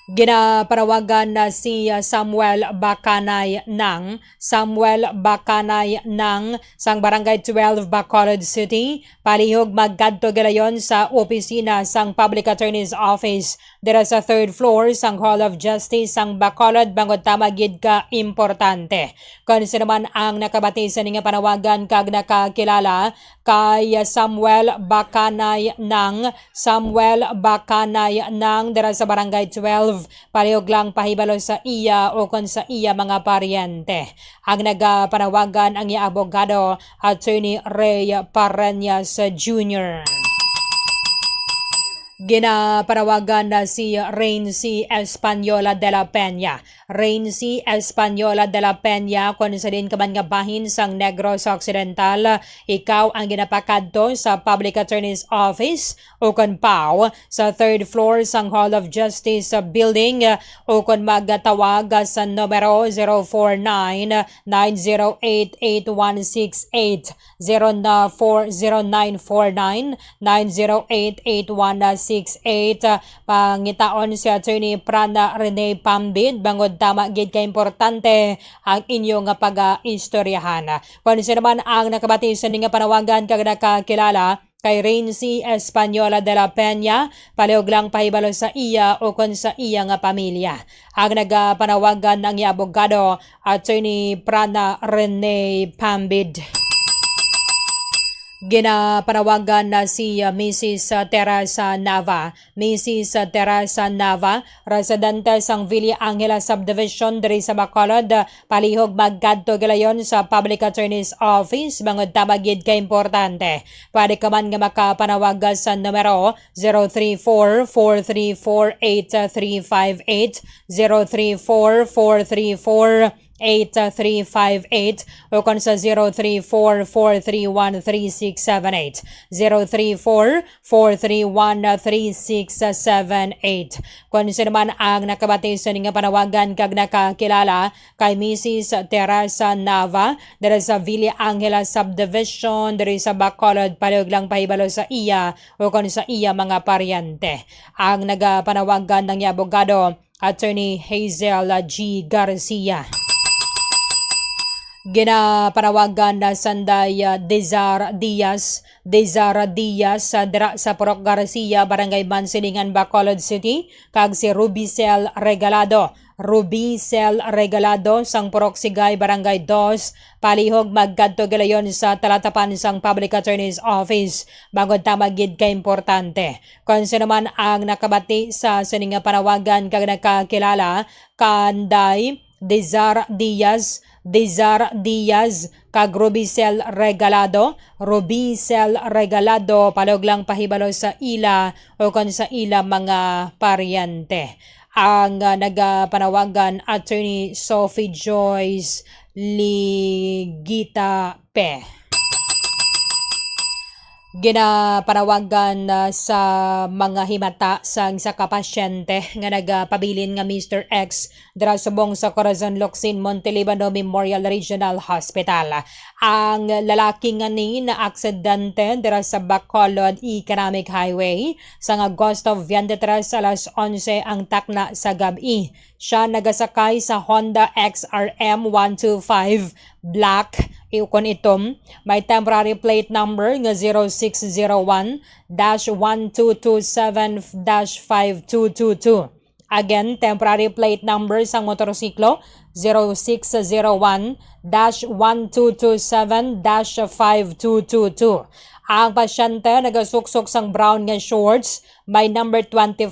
Ginapanawagan na si Samuel Bacanay ng sang Barangay 12 Bacolod City. Palihog magkadto galayon sa opisina sang Public Attorney's Office dira sa 3rd floor sang Hall of Justice sang Bacolod bangod tamagid ka importante. Kung sino man ang nakabati sa nga panawagan kag nakakilala kay Samuel Bacanay ng dira sa Barangay 12 palihog lang pahibalo sa iya o kung sa iya mga paryente. Ang nagapanawagan ang iya abogado Attorney Ray Pareñas Jr. Ginapanawagan na si Raincy Española de la Peña. Raincy Española de la Peña, kung sa din ka man nga bahin sang Negros Occidental, ikaw ang ginapakadto sa Public Attorney's Office o kung pao sa 3rd floor sang Hall of Justice Building o kung magtawag sa numero 049-908-8168 0949-908-8168 pangitaon si Attorney Prana Rene Pambid bangod tama gid ka importante ang inyong pag-istoryahan. Kung sino man ang nakabati sa nga panawagan kag nakakilala kay Raincy Española de la Peña, palihog lang pahibalo sa iya o kung sa iya nga pamilya. Ang nagapanawagan ng abogado Attorney Prana Rene Pambid. Ginapanawagan na si Mrs. Teresa Nava. Mrs. Teresa Nava, residente sang Villa Angela Subdivision diri sa Bacolod, palihog magkadto galayon sa Public Attorney's Office bangod tamagid ka importante. Pwede ka man nga makapanawag sa numero 034-434-8358 034-434-8358 o kung sa 034-431-3678 034-431-3678. Kung sino man ang nakabati sa nga panawagan kag nakakilala kay Mrs. Teresa Nava diri sa Villa Angela Subdivision diri sa Bacolod, palihog lang pahibalo sa iya o kung sa iya mga paryente. Ang nagapanawagan ng abogado Attorney Hazel G. Garcia. Ginapanawagan na Sanday Dezar Diaz sa Purok Garcia, Barangay Mansilingan, Bacolod City, kag si Rubicel Regalado sang Purok Sigay, Barangay 2, palihog magkadto galayon sa talatapan sang Public Attorney's Office bago tamagid ka importante. Kung sino man ang nakabati sa sininga panawagan kag nakakilala kanday Dezar Diaz kag Rubicel Regalado palog lang pahibalo sa ila o kon sa ila mga paryente. Ang nagpanawagan Attorney Sophie Joyce Ligita P. Ginapanawagan sa mga himata sang sa kapasyente nga nagpabilin nga Mr. X dira subong sa Corazon Locsin Montelibano Memorial Regional Hospital. Ang lalaki nga ni na aksidente dira sa Bacolod Economic Highway sang Agosto 23 alas 11 ang takna sa gabi. Siya nagasakay sa Honda XRM 125 Black ikon itom may temporary plate number nga 0601-1227-5222. Again, temporary plate number sang motorsiklo 0601-1227-5222. Ang pasyente nagasuksok sang brown nga shorts may number 25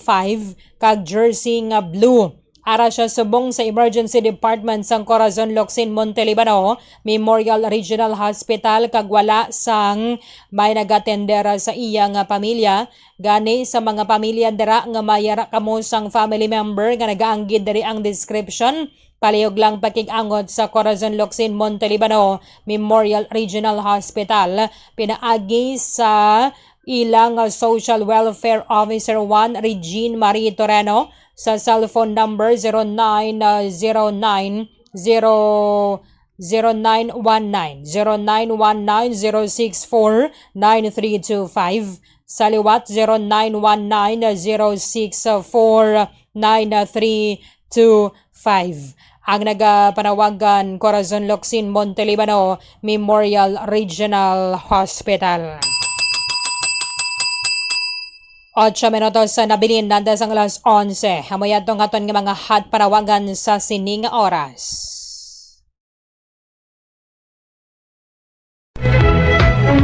kag jersey nga blue. Ara siya subong sa Emergency Department sang Corazon Locsin Montelibano Memorial Regional Hospital kag wala sang may nagatendera sa iya nga pamilya. Gani sa mga pamilya dira nga mayara kamo sang family member nga nagaanggid diri ang description. Palihog lang pakig-angot sa Corazon Locsin Montelibano Memorial Regional Hospital. Pinaagi sa ilang Social Welfare Officer 1 Regine Marie Toreno sa cellphone number 0919-064-9325. Sa liwat 0919-064-9325. Ang nagpanawagan Corazon Locsin Montelibano Memorial Regional Hospital. 8 minutos sa nabilin nanda sang alas 11. Hamoy atong aton nga mga hot panawagan sa sining oras.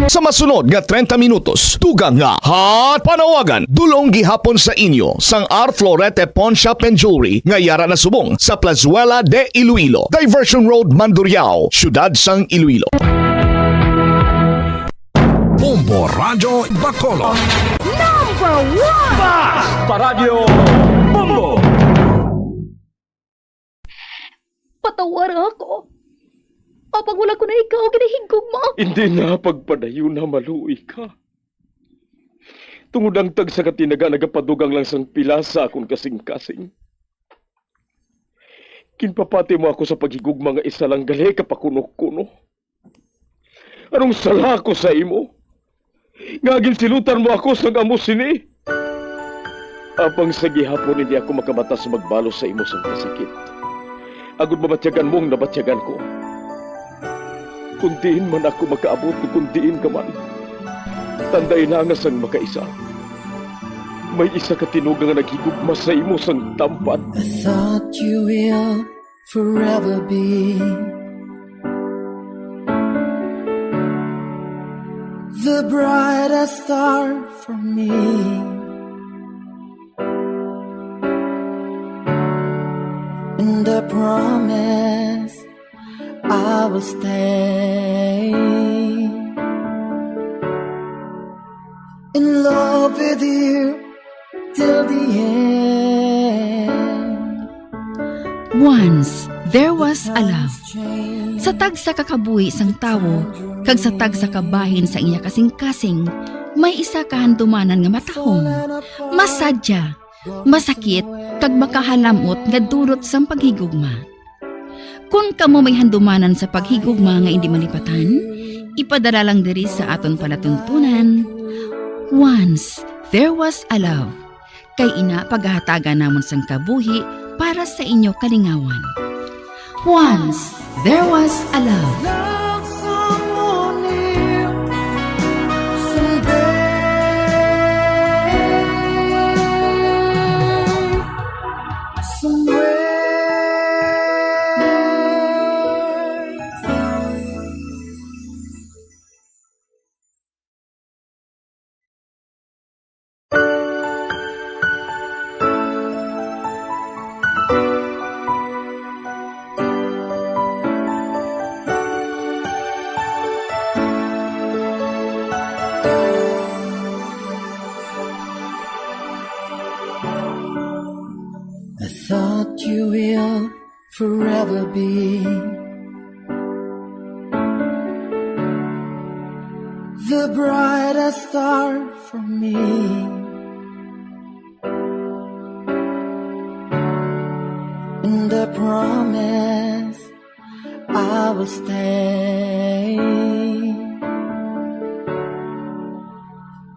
Sa masunod nga 30 minutos, tugang nga hot panawagan dulong gihapon sa inyo sang R. Florete Pawn Shop and Jewelry nga yara na subong sa Plazuela de Iloilo, Diversion Road, Mandurriao, Syudad sang Iloilo. Bombo Radio Bacolod. Number 1! Basta Radio Bombo! Patawar ako. Apag wala ko na ikaw, ginahigog mo. Hindi na pagpadayo na maluwi ka. Tungod ang tag sa katinaga nagapadugang lang sang pila sa akong kasing-kasing. Kinpapati mo ako sa paghigug mga isa lang gali kapakuno-kuno. Anong sala ko sa imo? Ngagin silutan mo ako sa amo sini. Apang sa gihapon hindi ako makamatas magbalos sa imo sa kasakit. Agud mabatyagan mong nabatyagan ko. Kundiin man ako makaabot, kundiin ka man. Tanday na nga sang makaisa. May isa ka tinugang nga naghigugma sa imo sang tampat. I thought you will forever be the brightest star for me. And I promise I will stay in love with you till the end. Once, there was a love. Sa tag sa kakabuhi sang tawo, kag sa tag sa kabahin sa iya kasing-kasing, may isa kahandumanan nga matahong, masadya, masakit, kag makahalamot nga durot sang paghigugma. Kung kamo may handumanan sa paghigugma nga hindi malipatan, ipadala lang diri sa aton palatuntunan. Once, there was a love. Kay ina paghahatagan namon sang kabuhi para sa inyo kalingawan. Once there was a love. I thought you will forever be the brightest star for me. And I promise I will stay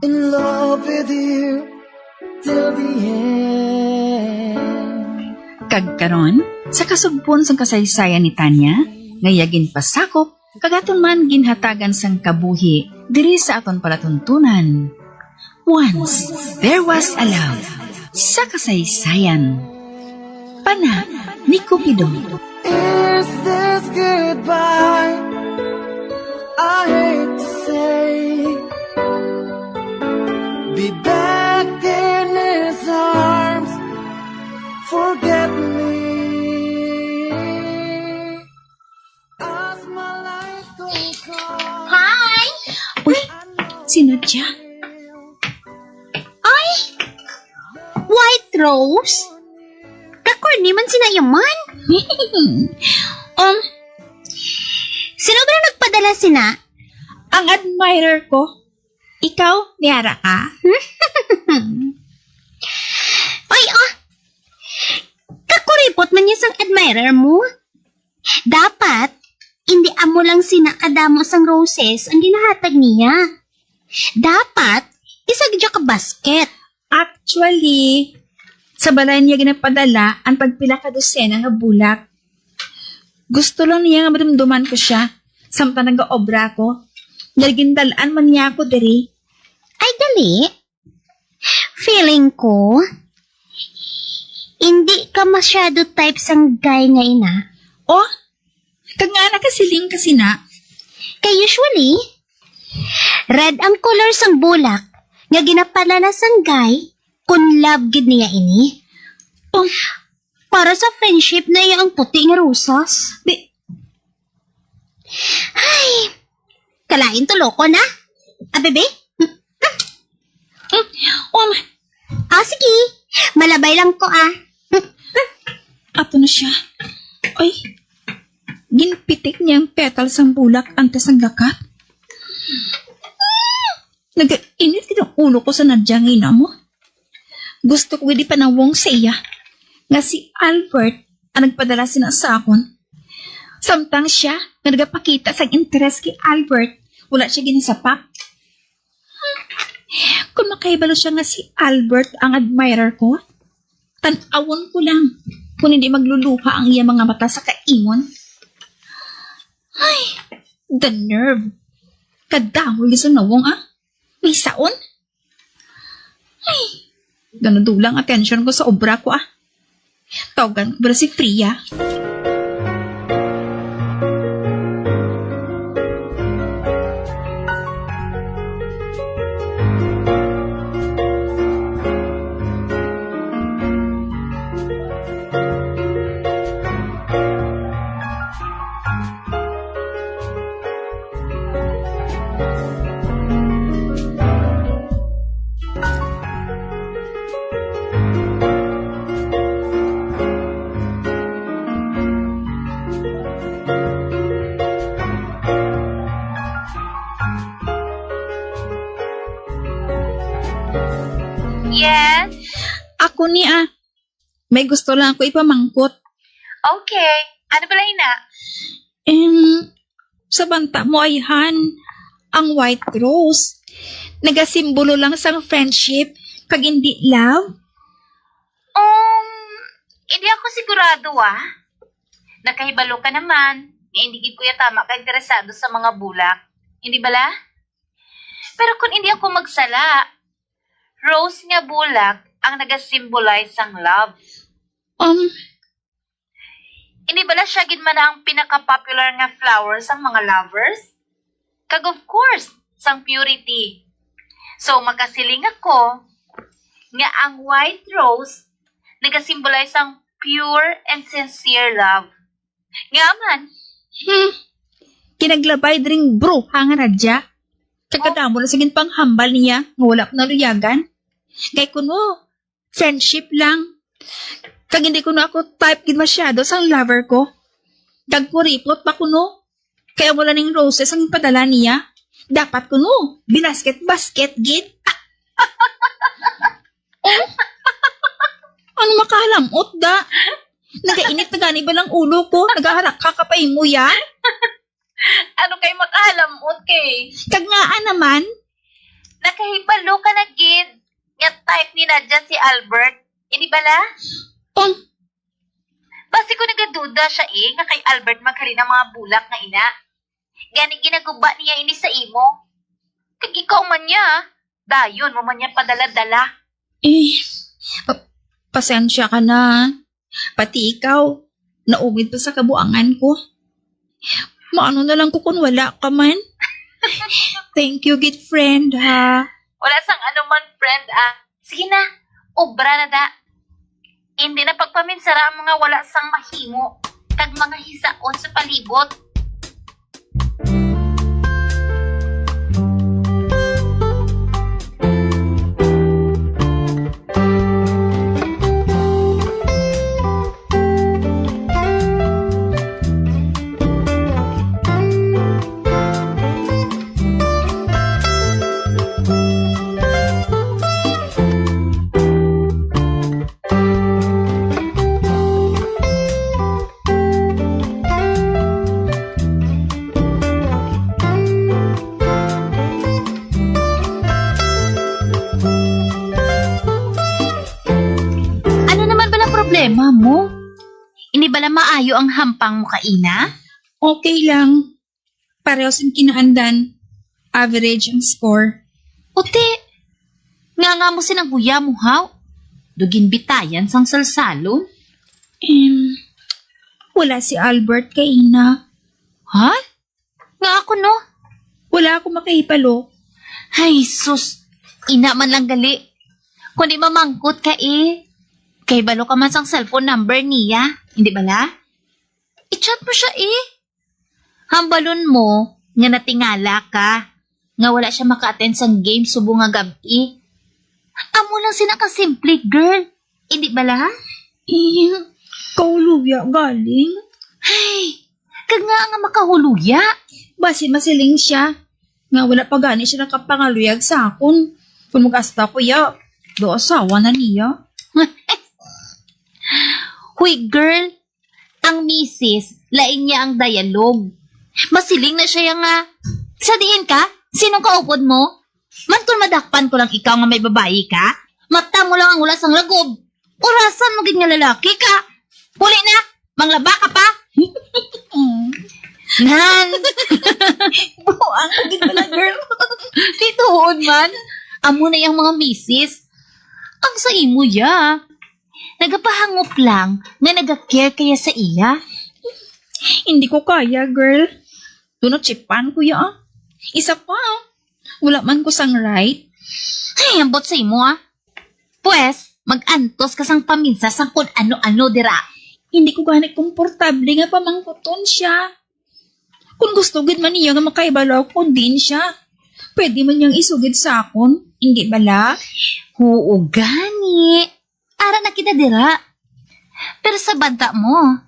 in love with you till the end. Kagkaron, sa kasugbon sang kasaysayan ni Tanya, ngayagin pasakop, kagaton man ginhatagan sang kabuhi, diri sa aton palatuntunan. Once, there was a love, sa kasaysayan. Pana ni Cupido. Is this goodbye? I hate to say, be back in his arms, forget me. As my life goes on. Hi! Uy, si Nadia. Ay! White Rose? Kakorni man sinayaman? Sino ba na nagpadala sina? Ang admirer ko. Ikaw, niyara ka? Ay, kakuripot man niya sang admirer mo. Dapat, hindi amo lang sinakadamo sang roses ang ginahatag niya. Dapat, isagdya ka basket. Actually, sa balay niya ginapadala ang pagpila ka dosena nga bulak. Gusto lang niya nga madumduman ko siya. Samtang nag-obra ko. Nalgindalaan man niya ako diri. Ay, dali. Feeling ko, hindi ka masyado type sang guy nga ina. Oh, kag nga nakasiling kasi na. Kay usually, red ang color sang bulak nga ginapalala sang guy kung love gid niya ini. Oh, para sa friendship na iya ang puti nga rosas. Ay, kalain to loko na. Bebe? Sige. Malabay lang ko Ato na siya. Ay, ginpitik niya ang petals ang bulak antes ang lakat. Nag-init kitang ulo ko sa nadyang ina mo. Gusto ko hindi panawong sa iya nga si Albert ang nagpadala sina sa akon. Samtang siya nga nagapakita sa interes kay Albert, wala siya ginasapak. Kung makaibalo siya nga si Albert ang admirer ko, tanawon ko lang kung hindi magluluha ang iya mga mata sa kaimon. Ay, the nerve. Kadamol giso nawong may saon. Ay, ganadulang atensyon ko sa obra ko Tawagan ko ba si Priya? Yes? Ako ni may gusto lang ako ipamangkot. Okay. Ano pala ina? Sa banta mo ay ang white rose. Nagasimbolo lang sang friendship kag hindi love. Hindi ako sigurado Nakahibalo ka naman. Nga hindi gid kuya tama ka interesado sa mga bulak. Hindi bala? Pero kung hindi ako magsala, rose nga bulak ang nagasimbolize ang love. Hindi bala siya gid man ang pinaka-popular nga flowers ang mga lovers? Kag of course, sang purity. So makasiling ako nga ang white rose nagasimbolize ang pure and sincere love. Nga man. Kinaglabay dring bro, hanga radya. Kagkadamo na saging panghambal niya, nga wala ko naluyagan. Kay kuno, friendship lang. Kag hindi kuno ako type gid masyado sang lover ko. Kag kuripot pa kuno. Kaya wala ning roses ang ipadala niya. Dapat kuno, binasket-basket gid. Ano makahalamot da? Nagainit na gani ba ng ulo ko? Nagaharak kakapay mo yan? Ano kay makahalamot kay? Kag ngaan naman? Nakahibalo ka na gid. Nga type ni Nadia si Albert. Hindi bala? Basi ko nagaduda siya nga kay Albert magkari ng mga bulak nga ina. Gani ginaguba niya ini sa imo. Kag ikaw man niya, dayon mo man niya padala-dala. Pasensya ka na. Pati ikaw, naugid pa sa kabuangan ko. Maano na lang ko kung wala ka man. Thank you, good friend, ha? Wala sang anuman, friend, Sige na, obra na da. Hindi na pagpaminsara ang mga wala sang mahimo kag mga hisaon sa palibot. Problema mo? Hindi bala maayo ang hampang mo kaina? Okay lang. Pareho sin kinaandan. Average ang score. Ote, nga mo sinaguya mo, haw? Dugin bitayan sang salsalon? Wala si Albert kaina. Ha? Nga ako, no? Wala ako makahipalo. Ay, sus. Ina man lang gali. Kundi mamangkot ka Kay balo ka man sang cellphone number niya. Hindi bala? I-chat mo siya Hambalon mo, nga natingala ka. Nga wala siya maka-attend sang game subo nga gabi. Amo lang simple girl. Hindi bala? Kauluya galing. Ay, kag nga makahuluya. Basin masiling siya. Nga wala pa gani siya nakapangaluyag sa akon. Kung mag-asta ko do asawa na niya. Huy girl, ang misis, lain niya ang dialog. Masiling na siya nga. Sadiin ka? Sinong kaupod mo? Man kung madakpan ko lang ikaw nga may babae ka, mata mo lang ang ulas ang lagob. Orasan mo gid nga lalaki ka. Huli na, manglaba ka pa. Nan. Buang ko gid pala girl. Tituod man. Amo na yung mga misis. Ang sa imo nagapahangop lang nga nagakare kaya sa iya. Hindi ko kaya, girl. Chipan ko Isa pa, wala man ko sang right. Ay, ambot sa imo Pues, mag-antos ka sang paminsa sang kung ano-ano dira. Hindi ko gani komportable nga pamangkuton siya. Kung gusto gid man niya nga makaibalaw ko din siya, pwede man niyang isugid sa akon. Hindi bala? Oo, gani. Ara na kita dira. Pero sa banta mo,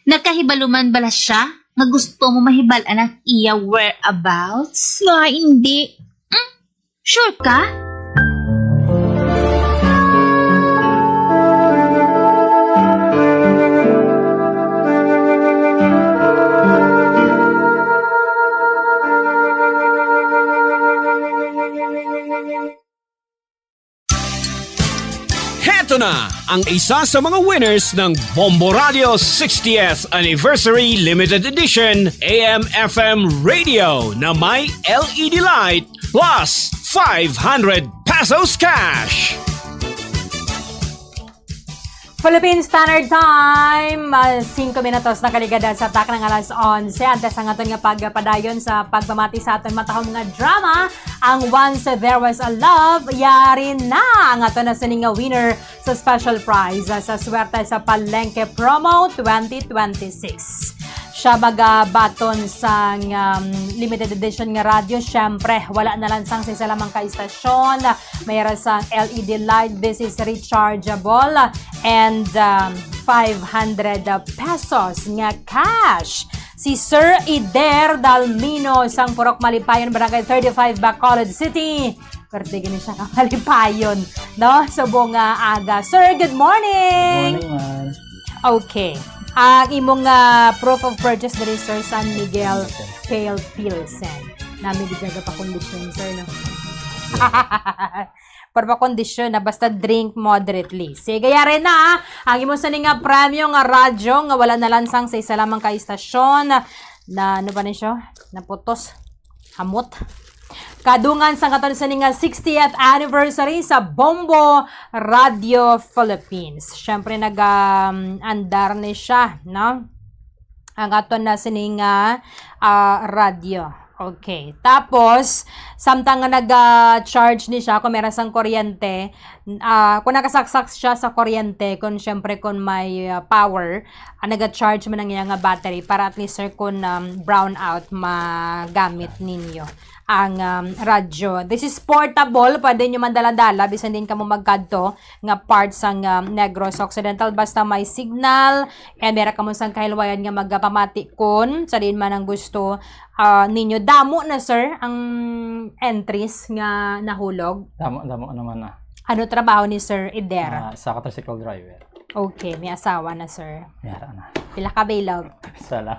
nagkahibaluman bala siya nga gusto mo mahibalan ang iya whereabouts? Nga, hindi. Sure ka? Heto na ang isa sa mga winners ng Bombo Radio 60th Anniversary Limited Edition AM/FM Radio na may LED light plus 500 pesos cash. Philippine Standard Time, 5 minutos na kaligada sa tak ng alas 11. Antes ang aton nga pagpadayon sa pagpamati sa aton matahong nga drama, ang Once There Was a Love, yari na ang aton na sining nga winner sa special prize sa swerte sa Palengke Promo 2026. Siya magabaton sa limited edition nga radio. Siyempre, wala na lang sang sa lamang ka-istasyon. Mayroon sa LED light. This is rechargeable. And 500 pesos nga cash. Si Sir Ider Dalmino, sang Purok Malipayon, Barangay 35, Bacolod City. Pwede gini siya ka Malipayon, no? So, bunga aga. Sir, good morning! Good morning, ma'am. Okay. Ang imong proof of purchase dari Sir San Miguel Pale Pilsen. Namin di pa condition, sir, no? Para pa condition na basta drink moderately. Sige, yari na. Ang imong saning nga premyo nga radyo nga wala na lansang sa isa lamang ka istasyon na ano ba ni siya? Naputos. Hamot. Kadungan sa katon sa nga 60th anniversary sa Bombo Radio Philippines. Siyempre nag-andar ni siya, no? Ang aton na sining radio. Okay. Tapos, samtang nga nag-charge ni siya, kung meron sang kuryente, kung nakasaksak siya sa kuryente, kung syempre kung may power, nag-charge mo ng iyang battery para at least sir kung brown out magamit ninyo ang radyo. This is portable, pwede nyo mandala-dala, bisan din ka mo magkadto nga parts ang Negros Occidental, basta may signal, and meron ka mo sang kahilwayan nga magpamati kun, sa din man ang gusto ninyo. Damo na sir, ang entries nga nahulog. Damo naman na. Ano trabaho ni Sir Ider? Sa tricycle driver. Okay, may asawa na sir. Mayara na. Pila ka bailog? Sala.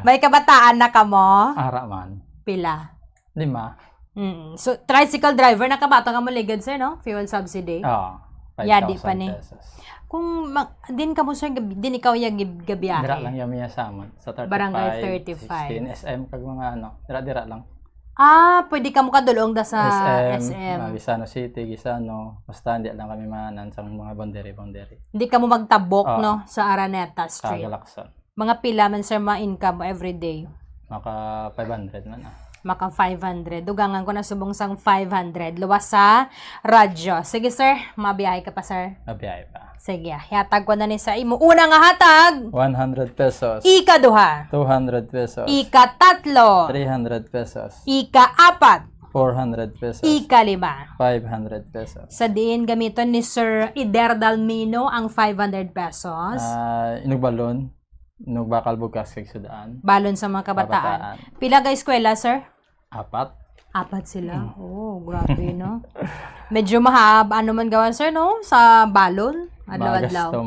May kabataan na ka mo? Ara man. Pila? 5. So, tricycle driver, nakabato ka mo ligad, sir, no? Fuel subsidy? Oo. 5,000 Yadi pa ni. pesos. Kung din ka mo, sir, din ikaw yung gabiyahe? Dira lang yung sa amon. Sa 35, Barangay 16, 35. SM, kag mga dira lang. Pwede ka mo kadulong da sa SM. Gisano City, Gisano. Basta hindi lang kami manan sa mga boundary. Hindi ka mo magtabok, no? Sa Araneta Street. Kagalakson. Mga pila man, sir, ma-income mo everyday? Maka 500 man Maka 500. Dugangan ko na subong sang 500. Luwas sa radyo. Sige, sir. Mabiyahe ka pa, sir. Mabiyahe pa. Sige, hatag ko na ni sa imo. Una nga hatag. 100 pesos. Ika-2. 200 pesos. Ika-3. 300 pesos. Ika-4. 400 pesos. Ika-5. 500 pesos. Sa diin gamiton ni Sir Ider Dalmino ang 500 pesos. Inugbalon. Inugbakal bukas kay sudaan. Balon sa mga kabataan. Pila ga eskwela, sir? 4. 4 sila. Oh, grabe, no? Medyo mahaba. Ano man gawan, sir, no? Sa balon. Adlaw-adlaw.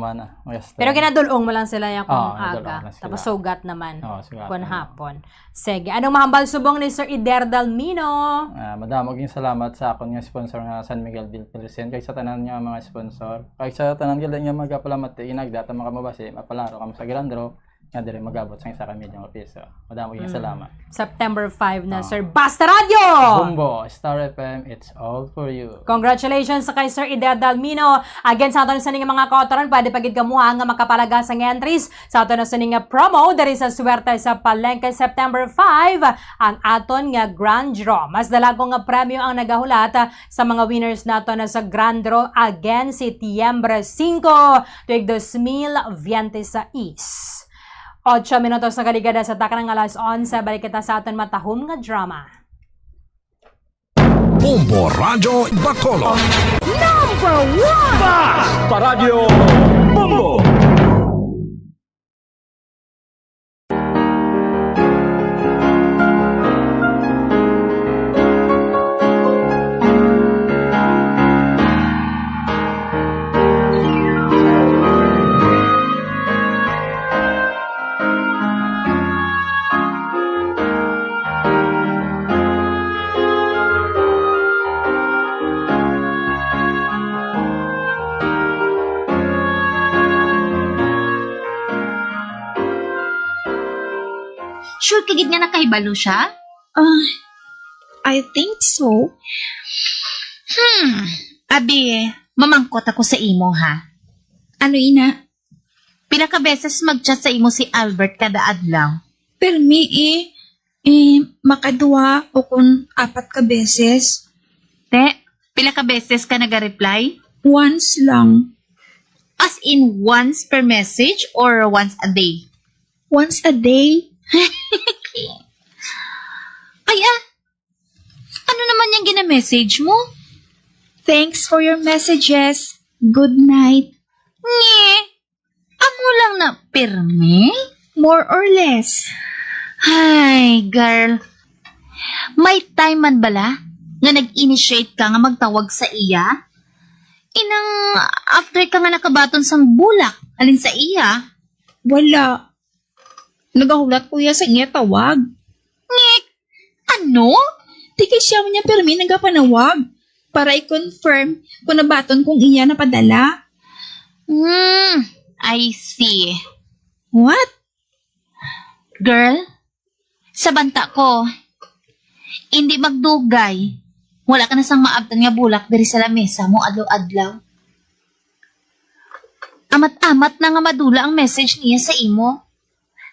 Pero ginadulong mo lang sila yung kung aga. Tapos sugat naman. Kung hapon. Sige. Anong mahambal subong ni Sir Ider Dalmino? Madam, maging salamat sa akong nga sponsor nga San Miguel Pilsen. Kay sa tanan nga mga sponsor. Kay sa tanan nga magapalamati. Inagdata makamabasi. Mapalaro kami sa Grand Draw. Nga dire magabot sa 1 milyong piso. Madam, maging salamat. September 5 na, Sir. Basta Radio! Bombo, Star FM, it's all for you. Congratulations sa kay Sir Ider Dalmino. Again, sa aton sa mga kautoran, pwede pagid kamuha nga makapalaga sa entries. Sa aton sa nga promo, dari sa swerte sa Palengke September 5, ang aton nga Grand Draw. Mas dalagong nga premyo ang nagahulat sa mga winners nato na sa Grand Draw again September 5, tuig 2026. 8 minutos na kaligada sa takanang alas 11. Balik kita sa aton matahom nga drama. Bombo Radio Bacolod. Number 1! Basta Radio Bombo! Sure kagid nga nakahibalo siya? I think so. Abi, mamangkot ako sa imo ha. Ano ina? Pila ka beses mag-chat sa imo si Albert kada adlaw? Permi makaduwa o kung 4 ka beses. Te, pila ka beses ka naga-reply? Once lang. As in once per message or once a day? Once a day. Ay ano naman yung gina-message mo? Thanks for your messages. Good night. Nye, amo lang na pirmi? More or less. Ay, girl. May time man bala nga nag-initiate ka nga magtawag sa iya? Inang after ka nga nakabaton sang bulak, alin sa iya? Wala. Nagahulat ko sa iya tawag. Ngek, ano? Di kay siya niya permi nagapanawag para i-confirm kung nabaton kong iya napadala. I see. What? Girl, sa banta ko, hindi magdugay. Wala ka na sang maabtan nga bulak diri sa lamesa mo adlaw-adlaw. Amat-amat na nga madula ang message niya sa imo.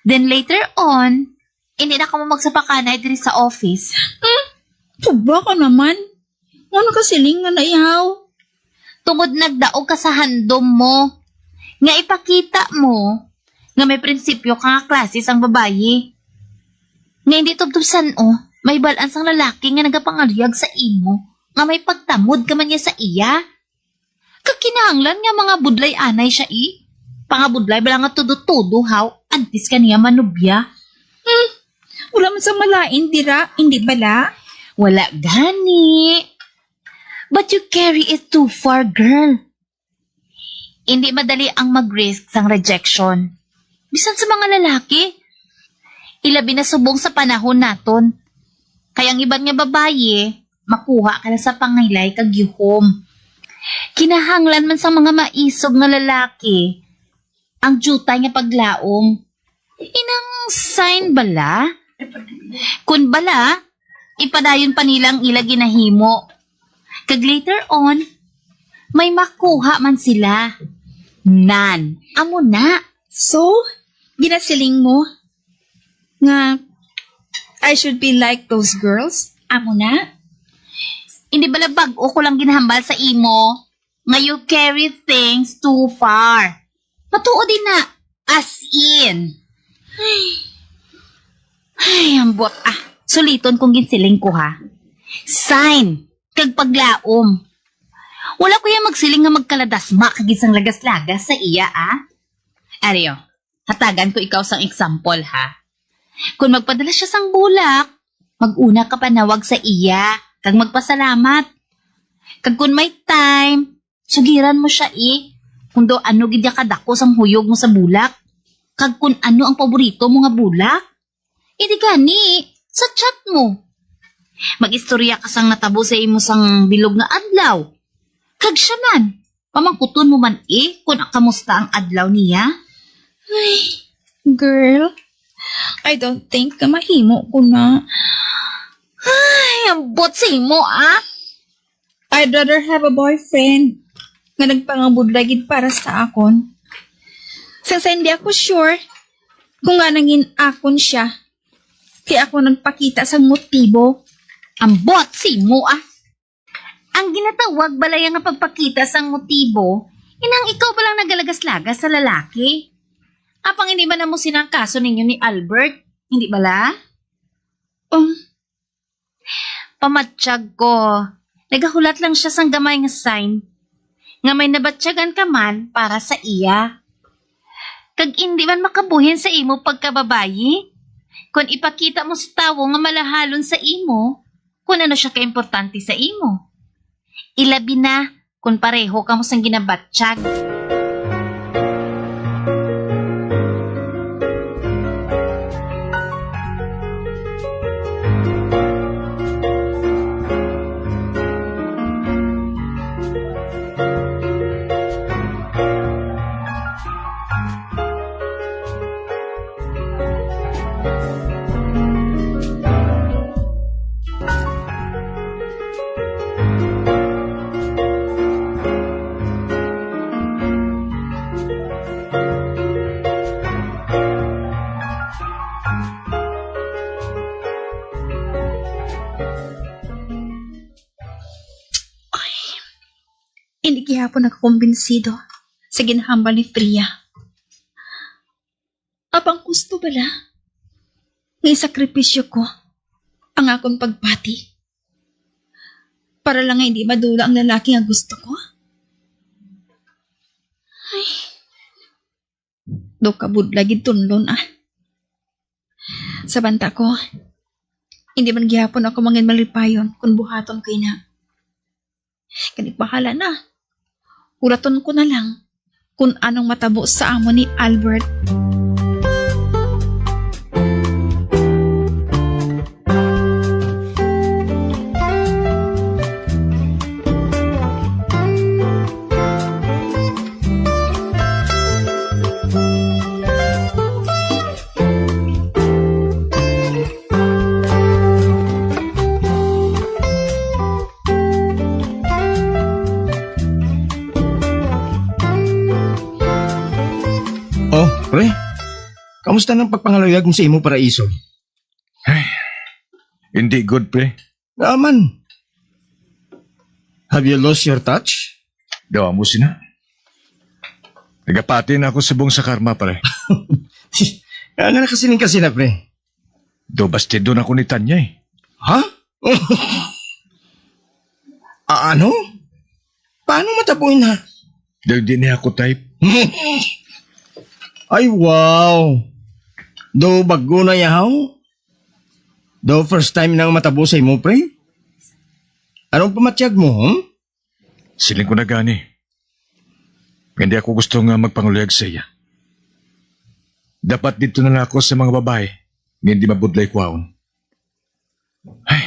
Then later on, hindi na ka mo magsapakanay diri sa office. Tuba ka naman. Ano kasiling nga naihaw? Tungod nagdaog ka sa handom mo. Nga ipakita mo nga may prinsipyo ka nga klases ang babayi. Nga hindi tubtusan may balans ang lalaki nga nagapangalyag sa imo nga may pagtamod ka man niya sa iya. Kakinahanglan nga mga budlay anay siya Pangabudlay bala nga tudo-tudo haw antis ka niya manubya. Wala man sa malain dira, hindi bala? Wala gani. But you carry it too far, girl. Hindi madali ang mag-risk sang rejection. Bisan sa mga lalaki. Ilabi na subong sa panahon naton. Kaya ang iban nga babaye, makuha ka na sa pangilay kag yuhom. Kinahanglan man sa mga maisog nga lalaki, ang jutay nga paglaom. Inang sign bala? Kun bala, ipadayon pa nila ang ila ginahimo. Kag later on, may makuha man sila. Nan, amo na. So, ginasiling mo nga I should be like those girls? Amo na? Hindi bala bag-o ko lang ginahambal sa imo nga you carry things too far. Matuod din na. As in. Ay, ambot. Suliton kong ginsiling ko ha. Sign. Kag paglaom. Wala ko yung magsiling nga magkaladasma kag isang lagas-lagas sa iya Aryo, hatagan ko ikaw sang example ha. Kung magpadala siya sang bulak, mag-una ka panawag sa iya, kag magpasalamat. Kag kung may time, sugiran mo siya kung do ano gidya kadako sang huyog mo sa bulak. Kag kung ano ang paborito mo nga bulak. Hindi gani, sa chat mo. Mag-istorya ka sang natabo sa imo sang bilog nga adlaw. Kag siya man, pamangkuton mo man kung kamusta ang adlaw niya. Ay, girl, I don't think ka mahimo ko na. Ay, ambot sa imo I'd rather have a boyfriend nga nagpangabudlagid para sa akon. Sa hindi ako sure kung nga nangin akon siya. Kaya ako nagpakita sa motibo. Ambot si mo Ang ginatawag balay nga pagpakita sa motibo, inang ikaw balang nagalagas-lagas sa lalaki. Apang hindi ba na mo sinangkaso ninyo ni Albert? Hindi bala? Pamatsyag ko. Nagahulat lang siya sang gamay nga sign. Nga may nabatsyagan ka man para sa iya. Kag hindi man makabuhin sa imo pagkababayi. Kung ipakita mo sa tawo nga malahalon sa imo, kung ano siya kaimportante sa imo. Ilabi na kung pareho ka mo sang ginabatsyag. gihapon nakakumbinsido sa ginahambal ni Priya. Apang gusto bala, nga isakripisyo ko ang akong pagpati para lang nga hindi madula ang lalaki nga gusto ko. Ay, do kabudlagid tunlon Sa banta ko, hindi man gihapon ako mangin malipayon kung buhaton kay na. Kanip bahala na. Uraton ko na lang kung anong matabo sa amo ni Albert. Oh, pre. Kamusta ng pagpangalayag mo sa imo paraiso? Ay, hindi good, pre. Naman. Have you lost your touch? Dawa mo sina. Nagapati na ako subong sa karma, pre. Nga nakasiling kasi na, pre. Do bastido na ako ni Tanya eh. Ha? Ano? Paano matapuin ha? Dahil di niya ako type. Ay, wow. Do bago na yahaw? Do first time nang matabo sa imo, pre? Anong pamatyag mo, Siling ko na gani. Hindi ako gusto nga magpanguluyag sa iya. Dapat dito na lang ako sa mga babae nga hindi mabudlay kwaon. Ay,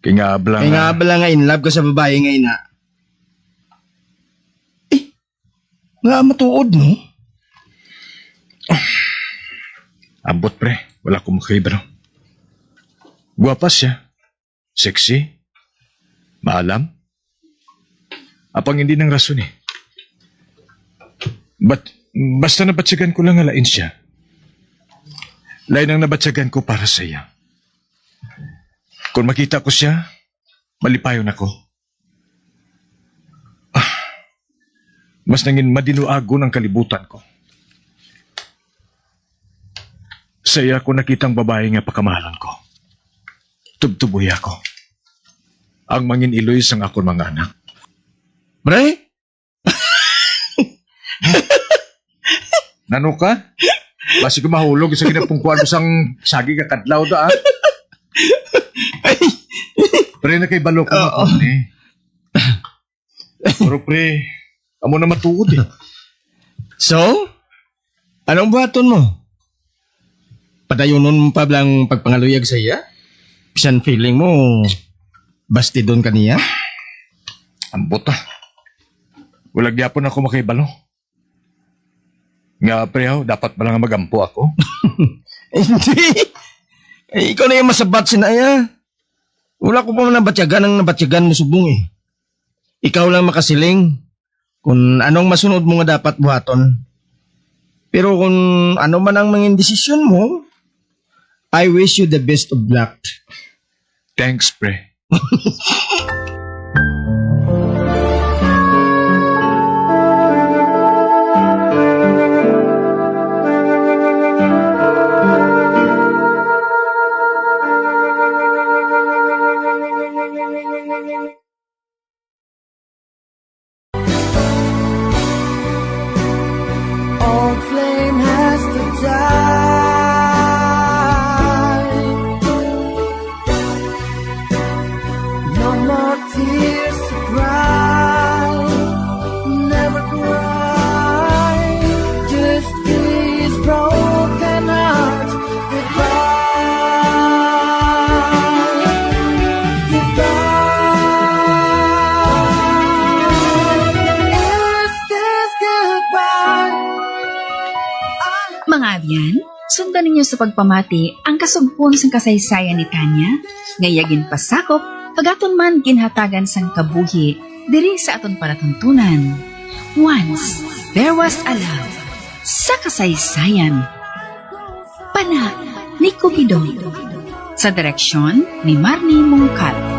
kingabla nga in love ka sa babae nga ina. Nga matuod, no? Ambot, pre. Wala akong makaibaro. Guwapa siya. Sexy. Maalam. Apang hindi ng rason eh. Basta nabatsagan ko lang alain siya. Lain ang nabatsagan ko para sa iya. Kung makita ko siya, malipayon ako. Mas nangin madinuago ng kalibutan ko. Sa iya ko nakitang babae nga pakamahalan ko. Tubtuboy ako. Ang mangin iloy sang akong mga anak. Pre? Nano ka? Basi ko mahulog sa ginapungkuan mo sang sagi ka kadlaw da Pre na kay balo ko eh. Pero pre, amo na matuod eh. So? Anong buhaton mo? Padayonon mo pa lang pagpangaluyag sa iya? Bisan feeling mo, bastidon ka niya? Ambot Walag yapon ako makaibalo. Nga prehaw, dapat ba lang magampo ako? Hindi. Ikaw na yung masabat sinaya. Wala ko pa man nabatyagan ang nabatyagan mo subong eh. Ikaw lang makasiling kung anong masunod mo nga dapat buhaton. Pero kung ano man ang mga desisyon mo, I wish you the best of luck. Thanks, pre. Old flame has to die. No more tears to cry. Never cry. Just these broken hearts goodbye. Goodbye. Is this goodbye? Mga abyan, sundan ninyo sa pagpamati ang kasugpon sang kasaysayan ni Tanya, ngayagin pasakop, pagaton man ginhatagan sang kabuhi, diri sa aton palatuntunan. Once, there was a love sa kasaysayan. Pana ni Cupido. Sa direksyon ni Marnie Mongcal.